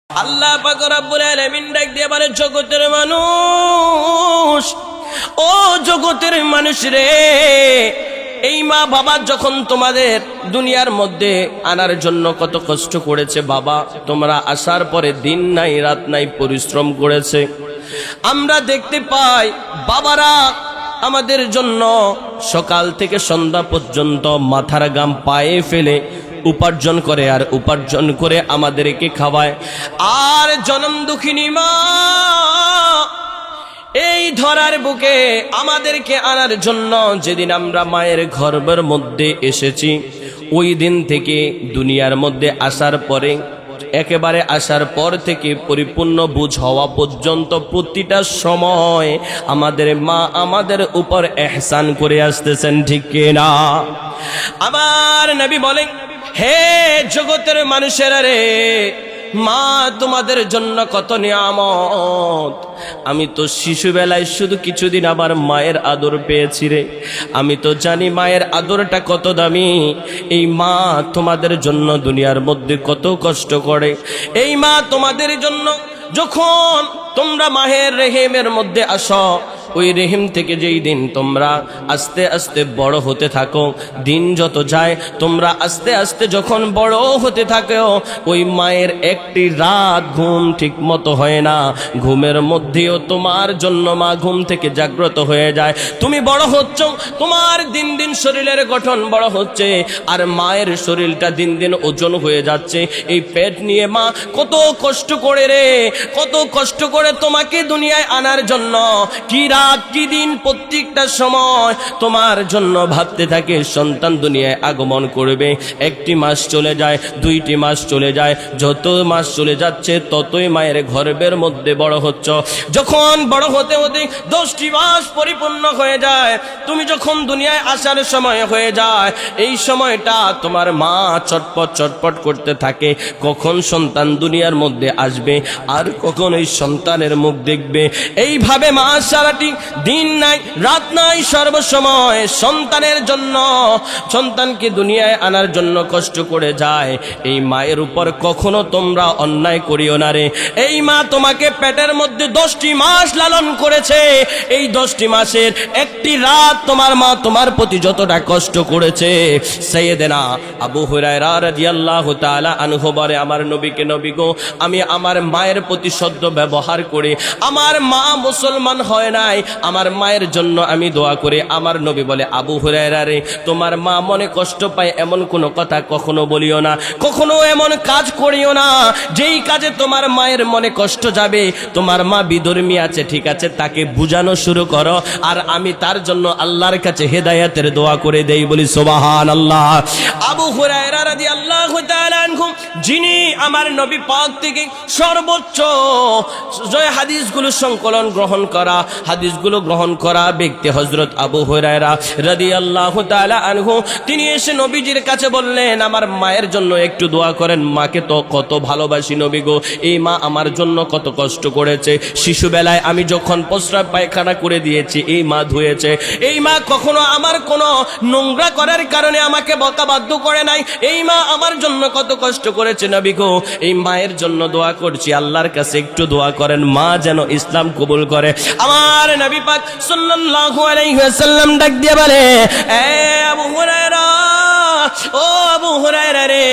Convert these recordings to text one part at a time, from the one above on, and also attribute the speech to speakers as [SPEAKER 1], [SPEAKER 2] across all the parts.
[SPEAKER 1] আল্লাহ পাক রব্বুল আলামিন ডাক দিয়ে বলে, জগতের মানুষ, ও জগতের মানুষ রে, এই মা বাবা যখন তোমাদের দুনিয়ার মধ্যে আনার জন্য কত কষ্ট করেছে বাবা, তোমরা আসার পরে দিন নাই রাত নাই পরিশ্রম করেছে। আমরা দেখতে পাই বাবারা আমাদের জন্য সকাল থেকে সন্ধ্যা পর্যন্ত মাথার ঘাম পায়ে ফেলে উপার্জন করে, আর উপার্জন করে আমাদেরকে খাওয়ায়। আর জনম দুঃখিনী মা এই ধরার বুকে আমাদেরকে আনার জন্য যেদিন আমরা মায়ের গর্ভের মধ্যে এসেছি, ওই দিন থেকে দুনিয়ার মধ্যে আসার পরে, একেবারে আসার পর থেকে পরিপূর্ণ বুঝ হওয়া পর্যন্ত প্রতিটা সময় আমাদের মা আমাদের উপর এহসান করে আসতেছেন, ঠিক কিনা? আমার নবী বলেন, হে জগতের মানুষেরা রে, মা তোমাদের জন্য কত নিয়ামত। আমি তো শিশুবেলায় শুধু কিছুদিন আমার মায়ের আদর পেয়েছি রে, আমি তো জানি মায়ের আদরটা কত দামি। এই মা তোমাদের জন্য দুনিয়ার মধ্যে কত কষ্ট করে। এই মা তোমাদের জন্য যখন তোমরা মায়ের রেহেমের মধ্যে আসো, ওই রেহিম থেকে যেই দিন তোমরা আস্তে আস্তে বড় হতে থাকো, দিন যত যায় তোমরা আস্তে আস্তে যখন বড় হতে থাকো, ওই মায়ের একটি রাত ঘুম ঠিক মতো হয় না। ঘুমের মধ্যেও তোমার জন্য মা ঘুম থেকে জাগ্রত হয়ে যায়। তুমি বড় হচ্ছ, তোমার দিন দিন শরীরের গঠন বড় হচ্ছে, আর মায়ের শরীরটা দিন দিন ওজন হয়ে যাচ্ছে। এই পেট নিয়ে মা কত কষ্ট করে রে, কত কষ্ট করে তোমাকে দুনিয়ায় আনার জন্য। কি রাত কি দিন প্রত্যেকটা সময় তোমার জন্য ভাবতে থাকে সন্তান দুনিয়ায় আগমন করবে। একটি মাস চলে যায়, দুইটি মাস চলে যায়, যত মাস চলে যাচ্ছে ততই মায়ের গর্ভের মধ্যে বড় হচ্ছ। যখন বড় হতে হতে 10টি মাস পরিপূর্ণ হয়ে যায়, তুমি যখন দুনিয়ায় আসার সময় হয়ে যায়, এই সময়টা তোমার মা চটপট চটপট করতে থাকে, কখন সন্তান দুনিয়ার মধ্যে আসবে আর কখন এই সন্তানের মুখ দেখবে। এইভাবে মা সারাটি দিন নাই রাত নাই সর্বসময় সন্তানের জন্য, সন্তানকে দুনিয়ায় আনার জন্য কষ্ট করে যায়। এই মায়ের উপর কখনো তোমরা অন্যায় করিও না রে। এই মা তোমাকে পেটের মধ্যে 10টি মাস লালন করেছে। এই 10টি মাসের একটি রাত তোমার মা তোমার প্রতি যতটা কষ্ট করেছে, সাইয়েদেনা আবু হুরায়রা রাদিয়াল্লাহু তাআলা আনহু বলে, আমার নবীকে, নবী গো, আমি আমার মায়ের প্রতি সদ্য ব্যবহার করে, আমার মা মুসলমান হয় নাই, আমার মায়ের জন্য আমি দোয়া করে। আমার নবী বলে, আবু হুরায়রা রে, তোমার মা মনে কষ্ট পায় এমন কোনো কথা কখনো বলিও না, কখনো এমন কাজ করিও না যেই কাজে তোমার মায়ের মনে কষ্ট যাবে। তোমার মা বিধর্মী আছে, ঠিক আছে, তাকে বুঝানো শুরু করো, আর আমি তার জন্য আল্লাহর কাছে হেদায়েতের দোয়া করে দেই, বলি সুবহানাল্লাহ। আবু হুরায়রা রাদিয়াল্লাহু তাআলা আনহু, যিনি আমার নবী পাক থেকে সর্বোচ্চ জয় হাদিসগুলো সংকলন গ্রহণ করা, হাদিসগুলো গ্রহণ করা ব্যক্তি হযরত আবু হুরায়রা রাদিয়াল্লাহু তাআলা আনহু, তিনি এসে নবীজির কাছে বললেন, আমার মায়ের জন্য একটু দোয়া করেন, মাকে তো কত ভালোবাসি নবী গো, এই মা আমার জন্য কত কষ্ট করেছে। শিশুবেলায় আমি যখন প্রস্রাব পায়খানা করে দিয়েছি, এই মা ধুয়েছে। এই মা কখনো আমার কোনো নোংরা করার কারণে আমাকে বকা বাধ্য করে নাই। এই মা আমার জন্য কত কষ্ট করেছে নবী গো, এই মায়ের জন্য দোয়া করছি, আল্লাহর কাছে একটু দোয়া করেন, মা যেন ইসলাম কবুল করে। আমার নবী পাক সাল্লাল্লাহু আলাইহি ওয়াসাল্লাম ডাক দিয়ে বলে, এ আবু হুরায়রা, ও আবু হুরায়রা রে,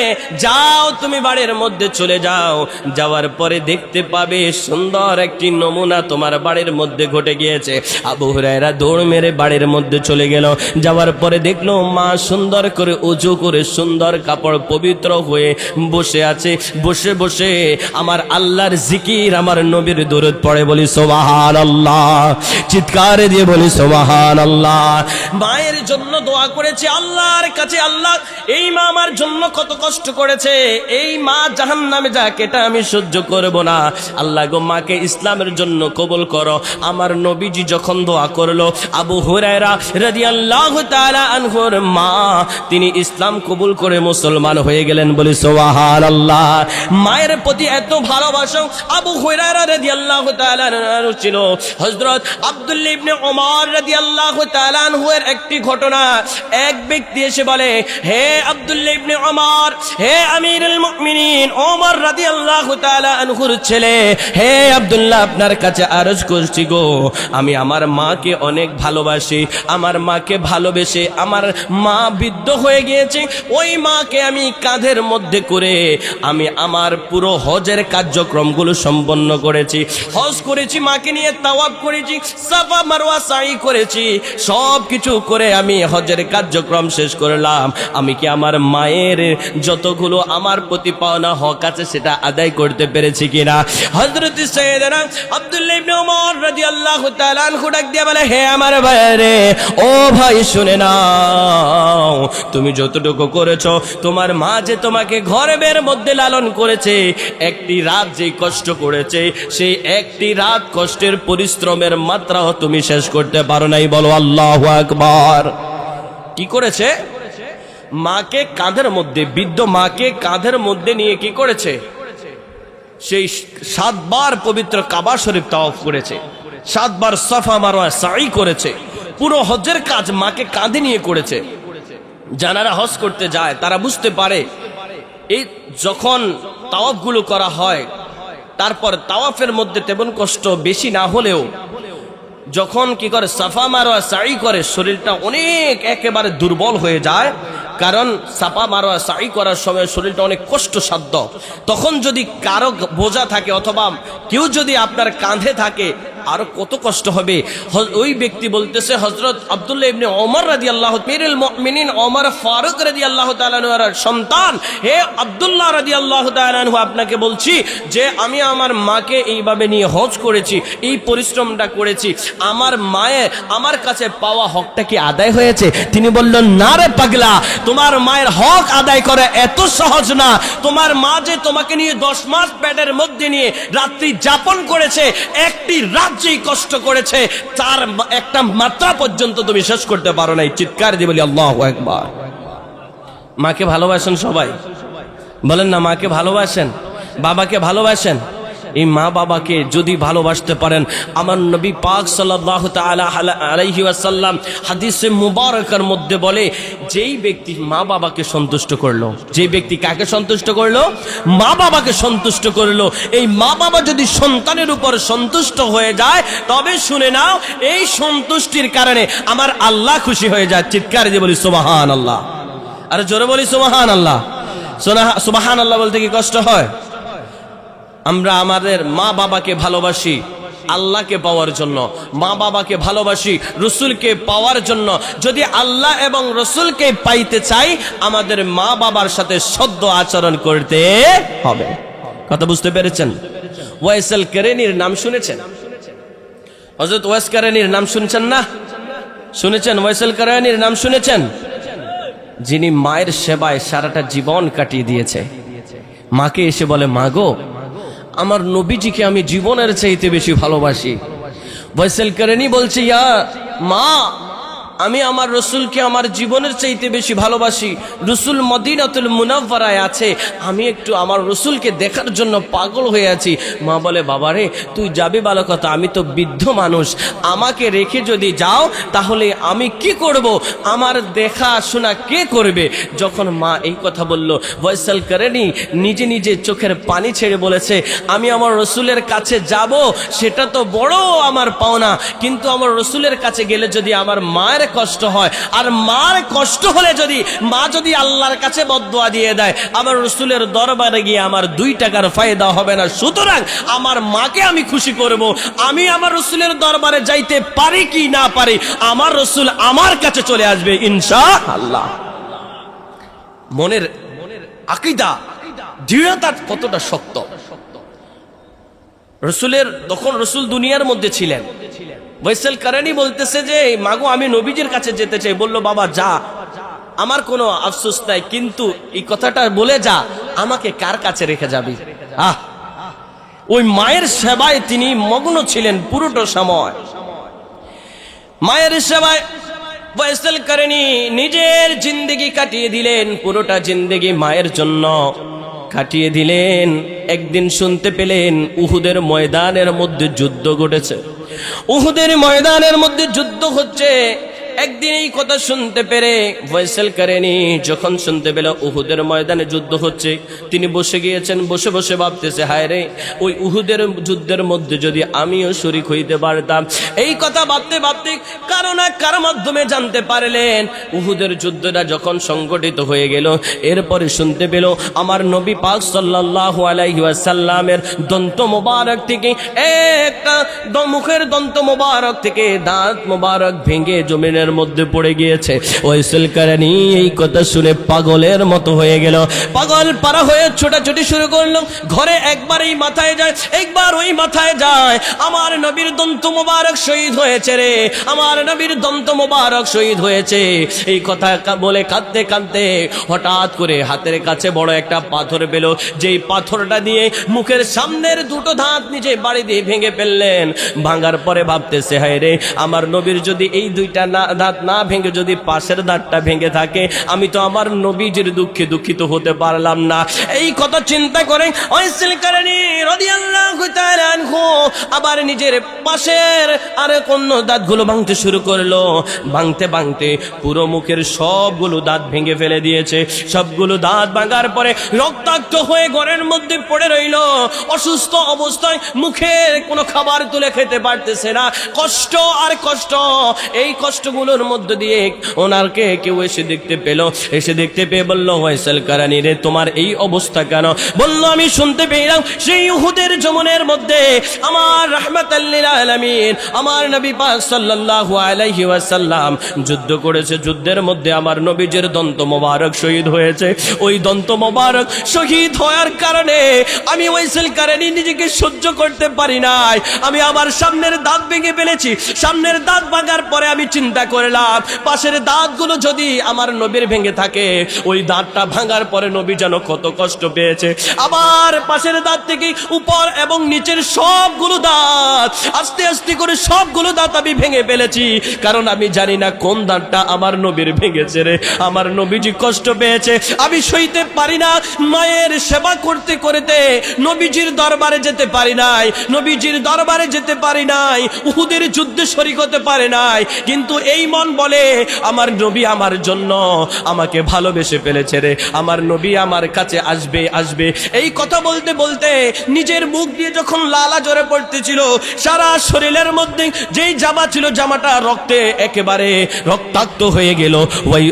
[SPEAKER 1] যাও তুমি বাড়ির মধ্যে চলে যাও। যাওয়ার পরে দেখতে পাবে সুন্দর একটি নমুনা তোমার বাড়ির মধ্যে ঘটে গিয়েছে। আবু হুরায়রা দৌড় মেরে বাড়ির মধ্যে চলে গেল। যাওয়ার পরে দেখলো মা সুন্দর করে উজু করে সুন্দর কাপড় পবিত্র হয়ে বসে আছে। বসে বসে আমার আল্লাহর জিকির, আমার নবীর দরুদ পড়ে, বলি সুবহানাল্লাহ, চিৎকার দিয়ে বলি সুবহানাল্লাহ। মায়ের জন্য দোয়া করেছে আল্লাহর কাছে, আল্লাহ এই মা আমার জন্য কত কষ্ট করেছে, এই মা জাহান্নামে যাক, এটা আমি সহ্য করব না। আল্লাহ গো, মাকে ইসলামের জন্য কবুল করো। আমার নবীজি যখন দোয়া করলো, আবু হুরায়রা রাদিয়াল্লাহু তাআলা আনহুর মা তিনি ইসলাম কবুল করে মুসলমান হয়ে গেলেন, বলি সুবহানাল্লাহ। মায়ের প্রতি এত ভালোবাসা আবু হুরায়রা রাদিয়াল্লাহু তাআলা আনহু ছিল। হযরত আব্দুল্লাহ ইবনে ওমর রাদিয়াল্লাহু তাআলা আনহু এর একটি ঘটনা, এক ব্যক্তি এসে বলে, হে আব্দুল্লাহ ইবনে ওমর, হে আমিরুল মুমিনিন ওমর রাদিয়াল্লাহু তাআলা আনহুর ছেলে, হে আব্দুল্লাহ, আপনার কাছে আরজ করছি গো, আমি আমার মাকে অনেক ভালোবাসি। আমার মাকে ভালোবেসে আমার মা বৃদ্ধ হয়ে গিয়েছে, ওই মাকে আমি কাঁধের মধ্যে করে আমি আমার পুরো হজের কার্যক্রমগুলো সম্পন্ন করেছি। হজ করেছি, মাকে নিয়ে তাওয়াফ করেছি, সাফা মারওয়া সাই করেছি, সব কিছু করে আমি হজের কার্যক্রম শেষ করলাম। আমি কি আমার মায়ের যতগুলো আমার প্রতি পাওনা হক আছে সেটা আদায় করতে পেরেছি কিনা? হযরত সাইয়েদনা আব্দুল্লাহ ইবনে ওমর রাদিয়াল্লাহু তাআলা আনহু ডাক দিয়ে বলে, হে আমার ভাইরে, ও ভাই শুনে নাও, তুমি যতটুকু করেছো, তোমার মা যে তোমাকে গর্ভের মধ্যে লালন করেছে, একটি রাত যে কষ্ট করেছে, সেই একটি রাত কষ্টের পরিশ্রমের মাত্রাও তুমি শেষ করতে পারো নাই। বলো আল্লাহু আকবার। কি করেছে? মাকে কাঁধের মধ্যে, বৃদ্ধ মাকে কাঁধের মধ্যে নিয়ে কি করেছে? সেই 7 বার পবিত্র কাবা শরীফ তাওয়াফ করেছে, 7 বার সাফা মারওয়া সাই করেছে, পুরো হজের কাজ মাকে কাঁধে নিয়ে করেছে। যারা হজ করতে যায় তারা বুঝতে পারে, এই যখন তাওয়াফগুলো করা হয়, তারপর তাওয়াফের মধ্যে তেমন কষ্ট বেশি না হলেও যখন কি করে সাফা মারওয়া সাই করে, শরীরটা অনেক একেবারে দুর্বল হয়ে যায়। কারণ সাফা মারওয়া সাই করার সময় শরীরটা অনেক কষ্টসাধ্য। তখন যদি কারো বোঝা থাকে অথবা কেউ যদি আপনার কাঁধে থাকে, আরো কত কষ্ট হবে। ওই ব্যক্তি বলতেছে, হযরত আব্দুল্লাহ ইবনে ওমর রাদিয়াল্লাহু আমিরুল মুমিনিন ওমর ফারুক রাদিয়াল্লাহু তাআলা আনহুর সন্তান, হে আব্দুল্লাহ রাদিয়াল্লাহু তাআলা আনহু, আপনাকে বলছি যে আমি আমার মাকে এইভাবে নিয়ে হজ করেছি, এই পরিশ্রমটা করেছি, আমার মায়ের আমার কাছে পাওয়া হকটা কি আদায় হয়েছে? তিনি বললেন, না রে পাগলা, তোমার মায়ের হক আদায় করা এত সহজ না। তোমার মা যে তোমাকে নিয়ে 10 মাস পেটের মধ্যে নিয়ে রাত্রি যাপন করেছে, একটি রাত যেই কষ্ট করেছে, তার একটা মাত্রা পর্যন্ত তুমি শেষ করতে পারো নাই। চিৎকার দিয়ে বলি আল্লাহু আকবার। মাকে ভালোবাসেন সবাই? বলেন না, মাকে ভালোবাসেন? বাবাকে ভালোবাসেন? এই মা বাবাকে যদি ভালোবাসতে পারেন, আমার নবী পাক সাল্লাল্লাহু তাআলা আলাইহি ওয়াসাল্লাম হাদিসে মুবারকার মধ্যে বলে, যেই ব্যক্তি মা বাবাকে সন্তুষ্ট করলো, যে ব্যক্তি কাকে সন্তুষ্ট করলো? মা বাবাকে সন্তুষ্ট করলো। এই মা বাবা যদি সন্তানের উপর সন্তুষ্ট হয়ে যায়, তবে শুনে নাও, এই সন্তুষ্টির কারণে আমার আল্লাহ খুশি হয়ে যায়। চিৎকার দিয়ে বলি সুবহানাল্লাহ। আর জোরে বলি সুবহানাল্লাহ। সুবহানাল্লাহ বলতে কি কষ্ট হয়? আমরা আমাদের মা বাবাকে ভালোবাসি আল্লাহকে পাওয়ার জন্য, মা বাবাকে ভালোবাসি রসুলকে পাওয়ার জন্য। যদি আল্লাহ এবং রসুলকে পাইতে চাই, আমাদের মা বাবার সাথে সদ্য আচরণ করতে হবে। কথা বুঝতে পেরেছেন? ওয়াইসেল কারানীর নাম শুনেছেন? হযরত ওয়াইস কারানীর নাম শুনছেন না? শুনেছেন? ওয়াইসেল কারানীর নাম শুনেছেন? যিনি মায়ের সেবায় সারাটা জীবন কাটিয়ে দিয়েছে। মাকে এসে বলে, মা গো, আমার নবীজিকে আমি জীবনের চাইতে বেশি ভালোবাসি। ওয়াইসেল কারানী বলছে, ইয়া মা, আমি আমার রসুলকে আমার জীবনের চাইতে বেশি ভালোবাসি। রসুল মদিনাতুল মুনাওয়ারায় আছে, আমি একটু আমার রসুলকে দেখার জন্য পাগল হয়ে আছি। মা বলে, বাবারে, তুই যাবি ভালো কথা, আমি তো বৃদ্ধ মানুষ, আমাকে রেখে যদি যাও তাহলে আমি কি করব? আমার দেখাশোনা কে করবে? যখন মা এই কথা বলল, ওয়াইসেল কারানী নিজে নিজে চোখের পানি ছেড়ে বলেছে, আমি আমার রসুলের কাছে যাব, সেটা তো বড় আমার পাওনা, কিন্তু আমার রসুলের কাছে গেলে যদি আমার মায়ের কষ্ট হয়, আর মার কষ্ট হলে যদি মা যদি আল্লাহর কাছে বদদুয়া দিয়ে দেয়, আমার রসুলের দরবারে গিয়ে আমার 2 টাকার ফায়দা হবে না। সুতরাং আমার মাকে আমি খুশি করব। আমি আমার রসুলের দরবারে যাইতে পারি কি না পারি, আমার রসুল আমার কাছে চলে আসবে ইনশাআল্লাহ। মনের আকীদা, দৃঢ়তা কতটা শক্ত! রসুলের তখন রসুল দুনিয়ার মধ্যে ছিলেন। ওয়াইসেল কারানী বলতেছে যে, মাগো, আমি নবীজির কাছে যেতে চাই। বলল, বাবা যা, আমার কোনো আফসোস নাই, কিন্তু এই কথাটা বলে যা, আমাকে কার কাছে রেখে যাবি? ওই মায়ের সেবায় তিনি মগ্ন ছিলেন পুরোটা সময়। মায়ের সেবায় ওয়াইসেল কারানী নিজের জিন্দেগি কাটিয়ে দিলেন, পুরোটা জিন্দেগি মায়ের জন্য কাটিয়ে দিলেন। একদিন শুনতে পেলেন উহুদের ময়দানের মধ্যে যুদ্ধ ঘটেছে। উহুদের ময়দানের মধ্যে যুদ্ধ হচ্ছে, একদিন এই কথা শুনতে পেরে ফয়সাল কারেনি যখন শুনতে পেল উহুদের ময়দানে যুদ্ধ হচ্ছে, তিনি বসে গিয়েছেন, বসে বসে ভাবতেছে, হায় রে, ওই উহুদের যুদ্ধের মধ্যে যদি আমিও শরীক হইতে পারতাম। এই কথা ভাবতে ভাবতে কারো না কারো মাধ্যমে জানতে পারলেন। উহুদের যুদ্ধটা যখন সংগঠিত হয়ে গেল, এরপরে শুনতে পেল আমার নবী পাক সাল্লাল্লাহু আলাইহি ওয়াসাল্লামের দন্ত মোবারক থেকে একটা মুখের দন্ত মোবারক থেকে দাঁত মোবারক ভেঙে জমিনের মধ্যে পড়ে গিয়েছে। ফয়সাল কারেনি এই কথা শুনে পাগলের মতো হয়ে গেল, পাগল পারা হয়ে ছোটাছুটি শুরু করলো। ঘরে একবার এই মাথায় যায়, একবার ওই মাথায় যায়, আমার নবীর দন্ত মোবারক শহীদ হয়েছে রে, আমার নবীর দন্ত মোবারক শহীদ হয়েছে। এই কথা বলে কাঁদতে কাঁদতে হঠাৎ করে হাতের কাছে বড় একটা পাথর পেল, যেই পাথরটা দিয়ে মুখের সামনের দুটো দাঁত নিজে বাড়ি দিয়ে ভেঙে ফেললেন। ভাঙার পরে ভাবতেছে, হায় রে, আমার নবীর যদি এই দুইটা দাঁত না ভেঙে যদি পাশের দাঁতটা ভেঙে থাকে, আমি তো আমার নবীজির দুঃখে দুঃখিত হতে পারলাম না। এই কথা চিন্তা করে ফয়সাল কারেনি রাদিয়াল্লাহু তাআলা আনহু আবার নিজের পাশের আরেক অন্য দাঁতগুলো ভাঙতে শুরু করলো। ভাঙতে ভাঙতে পুরো মুখের সবগুলো দাঁত ভেঙে ফেলে দিয়েছে। সবগুলো দাঁত ভাঙার পরে রক্তাক্ত হয়ে ঘরের মধ্যে পড়ে রইল। অসুস্থ অবস্থায় মুখের কোনো খাবার তুলে খেতে পারতেছে না, কষ্ট আর কষ্ট। এই কষ্টগুলোর মধ্য দিয়ে ওনারকে কেউ এসে দেখতে পেল, এসে দেখতে পেয়ে বলল, ফয়সাল কারেনি রে, তোমার এই অবস্থা কেন? বলল, আমি শুনতে পেলাম সেই উহুদের জমিনের মধ্যে আমার রাহমাতাল লিল আলামিন আমার নবী পাক সাল্লাল্লাহু আলাইহি ওয়াসাল্লাম যুদ্ধ করেছে, যুদ্ধের মধ্যে আমার নবীজির দন্ত মোবারক শহীদ হয়েছে। ওই দন্ত মোবারক শহীদ হওয়ার কারণে আমি ফয়সাল কারেনি নিজেকে সহ্য করতে পারি নাই, আমি আমার সামনের দাঁত ভেঙে ফেলেছি। সামনের দাঁত ভাঙার পরে আমি চিন্তা করলাম, পাশের দাঁতগুলো যদি আমার নবীর ভেঙে থাকে, ওই দাঁতটা ভাঙার পরে নবী যেন কত কষ্ট পেয়েছে। আবার পাশের দাঁত থেকে উপর এবং নিচের সবগুলো দাঁত আস্তে আস্তে করে সবগুলো দাঁত আমি ভেঙে ফেলেছি, কারণ আমি জানি না কোন দাঁতটা আমার নবীর ভেঙেছে রে। আমার নবীজি কষ্ট পেয়েছে, আমি সইতে পারি না। মায়ের সেবা করতে করতে নবীজির দরবারে যেতে পারি নাই, নবীজির দরবারে যেতে পারি নাই, উহুদের যুদ্ধে শরীক হতে পারে নাই, কিন্তু এই মন বলে আমার নবী আমার জন্য আমাকে ভালোবেসে ফেলেছে রে, আমার নবী আমার কাছে আসবে আসবে। এই কথা বলতে বলতে নিজের মুখ দিয়ে যখন লালা ঝরে পড়তেছিল, সারা শরীরের মধ্যে যেই জামা ছিল জামাটা রক্তে একেবারে রক্তাক্ত হয়ে গেল।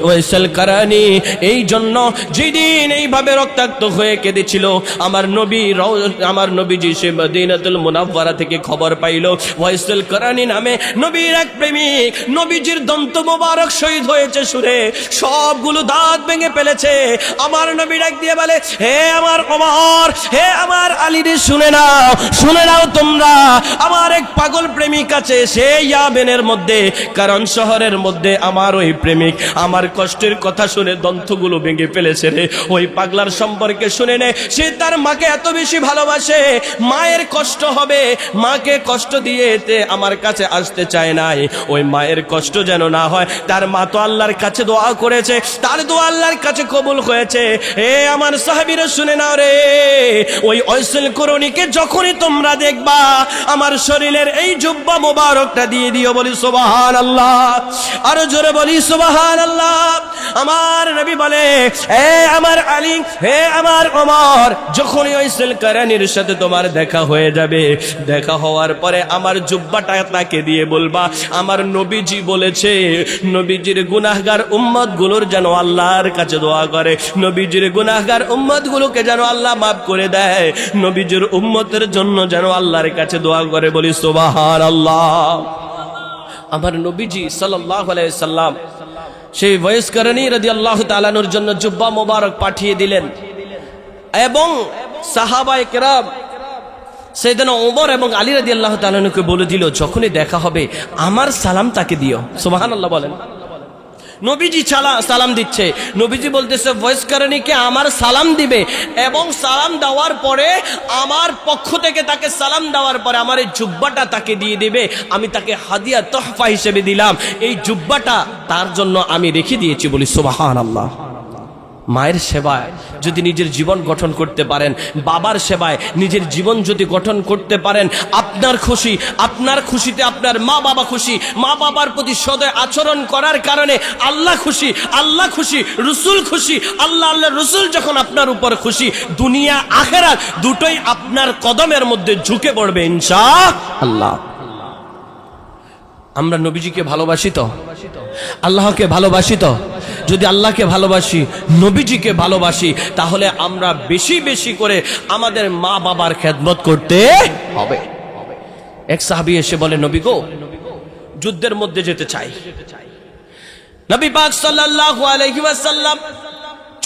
[SPEAKER 1] ফয়সাল কারেনি এই জন্য যেদিন এইভাবে রক্তাক্ত হয়ে কেঁদেছিল, আমার নবীজি সে মদিনাতুল মুনাওয়ারা থেকে খবর পাইল ফয়সাল কারেনি নামে নবীর এক প্রেমিক নবীজির দন্ত মোবারক শহীদ হয়েছে। শুনে সবগুলো দাঁত ভেঙে ফেলেছে। আমার নবী ডাক দিয়ে বলে, হে আমার ওমর, হে আমার আলী রে, শুনে নাও তোমরা, আমার এক পাগল প্রেমিক আছে সেই ইয়ামেনের মধ্যে, কারণ শহরের মধ্যে আমার ওই প্রেমিক আমার কষ্টের কথা শুনে দন্তগুলো ভেঙে ফেলেছে রে। ওই পাগলার সম্পর্কে শুনে নে, সে তার মাকে এত বেশি ভালোবাসে, মায়ের কষ্ট হবে, মাকে কষ্ট দিয়ে আমার কাছে আসতে চায় নাই। ওই মায়ের কষ্ট যেন না হয়, তার মা তো আল্লাহর কাছে দোয়া করেছে, তার দোয়া আল্লাহর কাছে কবুল হয়েছে। এ আমার সাহাবীরা শুনে নাও রে, ওই ফয়সাল কারেনিকে যখনই তোমরা দেখবা, আমার শরীরের এই জুব্বা মোবারকটা দিয়ে দিও। বলি সুবহানাল্লাহ, আরো জোরে বলি সুবহানাল্লাহ। আমার নবী বলে, হে আমার আলী, হে আমার ওমর, যখনই ফয়সাল কারেনির সাথে তোমার দেখা হয়ে যাবে, দেখা হওয়ার পরে আমার জুব্বাটা তাকে দিয়ে বলবা, আমার নবীজি বলেছে নবীজির গুনাহগার উম্মত গুলোর যেন আল্লাহর কাছে দোয়া করে, নবীজির গুনাহগার উম্মত গুলোকে যেন আল্লাহ মাফ করে দেয়, নবীজির উম্মতের জন্য যেন আল্লাহর কাছে দোয়া করে। বলি সুবহানাল্লাহ। আমার নবীজি সাল্লাল্লাহু আলাইহি সাল্লাম সেই ফয়সাল কারেনি রাদিয়াল্লাহু তাআলা আনহুর জন্য জুব্বা মোবারক পাঠিয়ে দিলেন, এবং সাহাবায়ে কেরাম সাইয়েদনা ওমর এবং আলী রাদিয়াল্লাহু তাআলা আনহুকে বলে দিল, যখনই দেখা হবে আমার সালাম তাকে দিও। সুবহানাল্লাহ বলেন। নবীজি সালাম দিচ্ছে, নবীজি বলতেছে ফয়সাল কারেনিকে আমার সালাম দিবে, এবং সালাম দেওয়ার পরে আমার পক্ষ থেকে তাকে সালাম দেওয়ার পরে আমার এই জুব্বাটা তাকে দিয়ে দিবে। আমি তাকে হাদিয়া তোহফা হিসেবে দিলাম, এই জুব্বাটা তার জন্য আমি রেখে দিয়েছি। বলি সুবহানাল্লাহ। মায়ের সেবায় যদি নিজের জীবন গঠন করতে পারেন, বাবার সেবায় নিজের জীবন যদি গঠন করতে পারেন, আপনার খুশিতে আপনার মা বাবা খুশি, মা বাবার প্রতি সদয় আচরণ করার কারণে আল্লাহ খুশি, রসুল খুশি। আল্লাহ রসুল যখন আপনার উপর খুশি, দুনিয়া আখিরাত দুটোই আপনার কদমের মধ্যে ঝুঁকে পড়বে ইনশাআল্লাহ। আমরা নবীজিকে ভালোবাসি তো, আল্লাহকে ভালোবাসি তো। যদি আল্লাহকে ভালোবাসি, নবীজিকে ভালোবাসি, তাহলে আমরা বেশি বেশি করে আমাদের মা বাবার খেদমত করতে হবে। এক সাহাবী এসে বলে, নবী গো, যুদ্ধের মধ্যে যেতে চাই। নবী পাক সাল্লাল্লাহু আলাইহি ওয়াসাল্লাম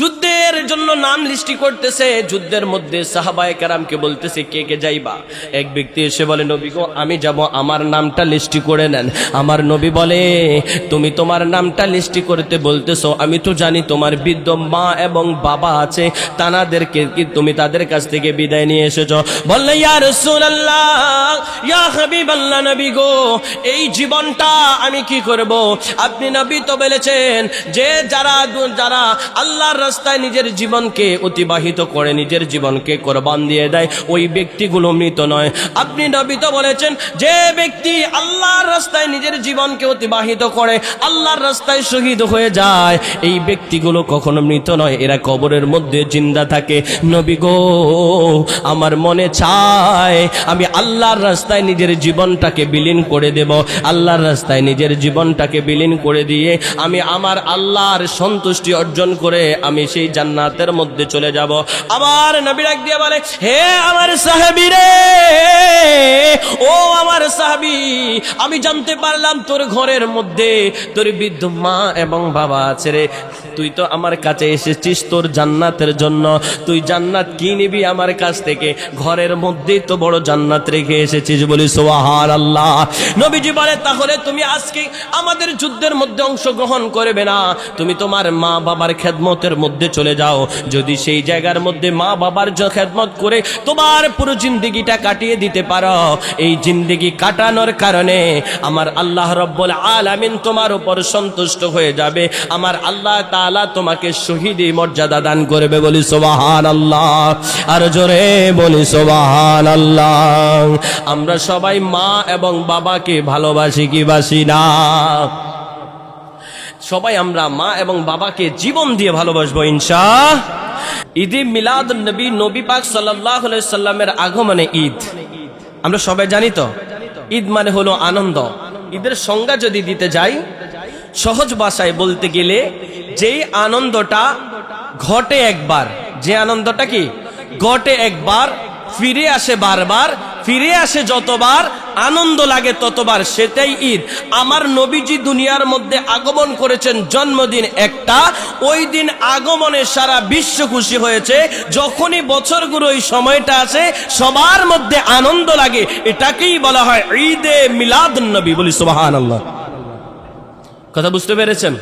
[SPEAKER 1] যুদ্ধের জন্য নাম লিস্টি করতেছে। যুদ্ধের মধ্যে সাহাবায়ে কেরামকে বলতেছে, কে কে যাইবা? এক ব্যক্তি এসে বলে, নবী গো, আমি যাব, আমার নামটা লিস্টি করে নেন। আমার নবী বলে, তুমি তোমার নামটা লিস্টি করতে বলতেছো, আমি তো জানি তোমার বৃদ্ধ মা এবং বাবা আছে, তানাদেরকে কি তুমি তাদের কাছ থেকে বিদায় নিয়ে এসেছো? বললে, ইয়া রাসূলুল্লাহ, ইয়া হাবিবাল্লাহ, নবী গো, এই জীবনটা আমি কি করব? আপনি নবী তো বলেছেন যে যারা আল্লাহর রাস্তায় নিজের জীবনকে অতিবাহিত করে, নিজের জীবনকে কোরবান দিয়ে দেয়, ওই ব্যক্তিগুলো মৃত নয়। আপনি নবী তো বলেছেন যে ব্যক্তি আল্লাহর রাস্তায় নিজের জীবনকে অতিবাহিত করে, আল্লাহর রাস্তায় শহীদ হয়ে যায়, এই ব্যক্তিগুলো কখনো মৃত নয়, এরা কবরের মধ্যে জিন্দা থাকে। নবী গো, আমার মনে চায় আমি আল্লাহর রাস্তায় নিজের জীবনটাকে বিলীন করে দেব। আল্লাহর রাস্তায় নিজের জীবনটাকে বিলীন করে দিয়ে আমি আমার আল্লাহর সন্তুষ্টি অর্জন করে আমি সেই জান্নাতের মধ্যে চলে যাব। আমার নবী ডাক দিয়ে বলে, হে আমার সাহাবী রে, ও আমার সাহাবী, আমি জানতে পারলাম তোর ঘরের মধ্যে তোর বৃদ্ধ মা এবং বাবা আছে রে। তুই তো আমার কাছে এসেছিস তোর জান্নাতের জন্য, তুই জান্নাত কি নিবি আমার কাছ থেকে? ঘরের মধ্যেই তো বড় জান্নাত রেখে এসেছিস। বলি সুবহানাল্লাহ। নবীজি বলে, তাহলে তুমি আজকে আমাদের যুদ্ধের মধ্যে অংশগ্রহণ করবে না, তুমি তোমার মা বাবার খেদমতের মধ্যে চলে যাও। যদি সেই জায়গার মধ্যে মা বাবার খেদমত করে তোমার পুরো জিন্দেগিটা কাটিয়ে দিতে পারো, এই জিন্দেগি কাটানোর কারণে আমার আল্লাহ রব্বুল আলামিন তোমার উপর সন্তুষ্ট হয়ে যাবে। আমার আল্লাহ তাআলা তোমাকে শহীদি মর্যাদা দান করবে। বলি সুবহানাল্লাহ। আর জোরে বলি সুবহানাল্লাহ। আমরা সবাই মা এবং বাবাকে ভালোবাসি কি বাসি না? সবাই আমরা মা এবং বাবাকে জীবন দিয়ে ভালোবাসবো ইনশাআল্লাহ। ঈদে মিলাদুন নবী, নবী পাক সাল্লাল্লাহু আলাইহি সাল্লামের আগমনে ঈদ, আমরা সবাই জানি তো। ঈদ মানে হলো আনন্দ। ঈদের সংজ্ঞা যদি দিতে যাই, সহজ ভাষায় বলতে গেলে যেই আনন্দটা ঘটে একবার, যে আনন্দটা কি ঘটে একবার, ফিরে আসে বারবার, ফিরে আসে যতবার, আনন্দ লাগে ততবার, সেটাই ঈদ। আমার নবীজি দুনিয়ার মধ্যে আগমন করেছেন জন্মদিন একটা, ওই দিন আগমনে সারা বিশ্ব খুশি হয়েছে। যখনই বছরগুলো ওই সময়টা আসে, সবার মধ্যে আনন্দ লাগে, এটাকেই বলা হয় ঈদে মিলাদুন নবী। বলি সুবহানাল্লাহ। কথা বুঝতে পেরেছেন?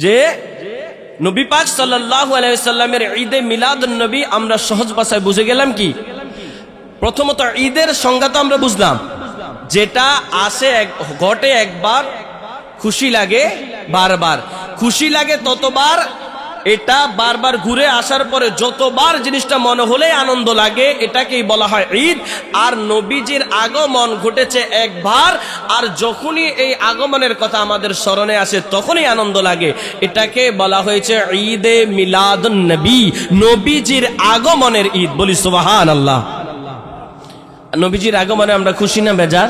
[SPEAKER 1] যে নবী পাক সাল্লাল্লাহু আলাইহি সাল্লামের ঈদে মিলাদুন নবী আমরা সহজ ভাষায় বুঝে গেলাম কি? প্রথমত ঈদের সংজ্ঞা তো আমরা বুঝলাম, যেটা আসে ঘটে একবার, খুশি লাগে বারবার, খুশি লাগে ততবার, এটা বারবার ঘুরে আসার পরে যতবার জিনিসটা মনে হলে আনন্দ লাগে, এটাকেই বলা হয় ঈদ। আর নবীজির আগমন ঘটেছে একবার, আর যখনই এই আগমনের কথা আমাদের স্মরণে আসে তখনই আনন্দ লাগে, এটাকে বলা হয়েছে ঈদে মিলাদুন নবী, নবীজির আগমনের ঈদ। বলি সুবহানাল্লাহ। নবীজির আগমনে আমরা খুশি না বেজার?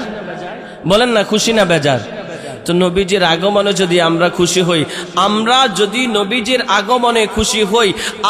[SPEAKER 1] বলেন না, খুশি না বেজার? তো নবীজির আগমনে যদি আমরা খুশি হই, আমরা যদি নবীজির আগমনে খুশি হই,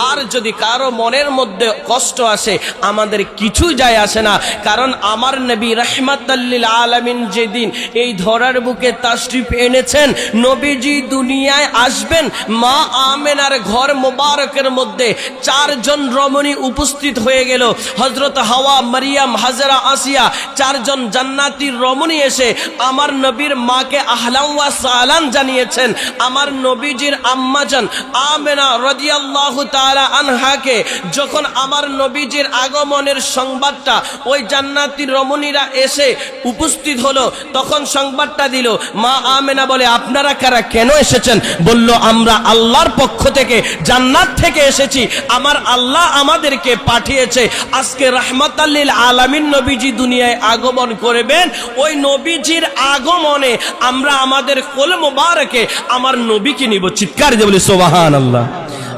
[SPEAKER 1] আর যদি কারো মনের মধ্যে কষ্ট আসে, আমাদের কিছু যায় আসে না। কারণ আমার নবী রাহমাতাল লিল আলামিন যেদিন এই ধরার বুকে তাশরিফ এনেছেন, নবীজি দুনিয়ায় আসবেন, মা আমেনার ঘর মোবারকের মধ্যে চারজন রমণী উপস্থিত হয়ে গেল। হযরত হাওয়া, মারিয়াম, হাজরা, আসিয়া, চারজন জান্নাতি রমণী এসে আমার নবীর মাকে আহলান ওয়া সাহলান জানিয়েছেন আমার নবীজির আম্মাজান আমেনা রাদিয়াল্লাহু তাআলা আনহাকে যখন আমার নবীজির আগমনের সংবাদটা ওই জান্নাতি রমণীরা এসে উপস্থিত হলো, তখন সংবাদটা দিল। মা আমেনা বলে, আপনারা কারা, কেন এসেছেন? বলল, আমরা আল্লাহর পক্ষ থেকে, জান্নাত থেকে এসেছি, আমার আল্লাহ আমাদেরকে পাঠিয়েছে। আজকে রাহমাতাল লিল আলামিন নবীজি দুনিয়ায় আগমন করবেন। ওই নবীজির আগমনে আমরা আমাদের কোল মোবারকে আমার নবীকে নিব। চিৎকার দিয়ে বলি সুবহানাল্লাহ,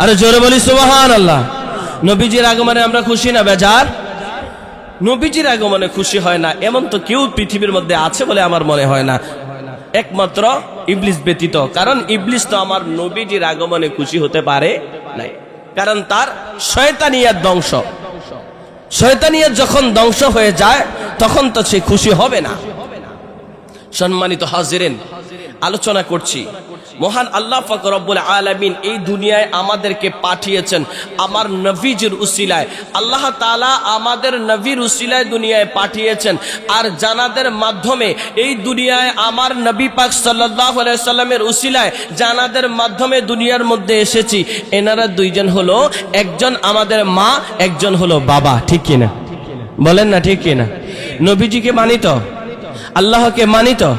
[SPEAKER 1] আরে জোরে বলি সুবহানাল্লাহ। নবীজির আগমনে আমরা খুশি না বেজার? নবীজির আগমনে খুশি হয় না এমন তো কেউ পৃথিবীর মধ্যে আছে বলে আমার মনে হয় না, একমাত্র ইবলিস ব্যতীত। কারণ ইবলিস তো আমার নবীজির আগমনে খুশি হতে পারে নাই, কারণ তার শয়তানিয়াত ধ্বংস। শয়তানিয়াত যখন ধ্বংস হয়ে যায় তখন তো সে খুশি হবে না। সম্মানিত হাজিরিন, আলোচনা করছি মহান আল্লাহ পাক রব্বুল আলামিন এই দুনিয়ায় আমাদেরকে পাঠিয়েছেন আমার নবীজির উসিলায়। আল্লাহ তাআলা আমাদের নবীর উসিলায় দুনিয়ায় পাঠিয়েছেন, আর জানাদের মাধ্যমে এই দুনিয়ায় আমার নবী পাক সাল্লাল্লাহু আলাইহি সাল্লামের উসিলায় জানাদের মাধ্যমে দুনিয়ার মধ্যে এসেছি। এনারা দুইজন হলো, একজন আমাদের মা, একজন হলো বাবা। ঠিক কিনা বলেন না? ঠিক কিনা? নবীজিকে মানি তো, আল্লাহকে মানি তো।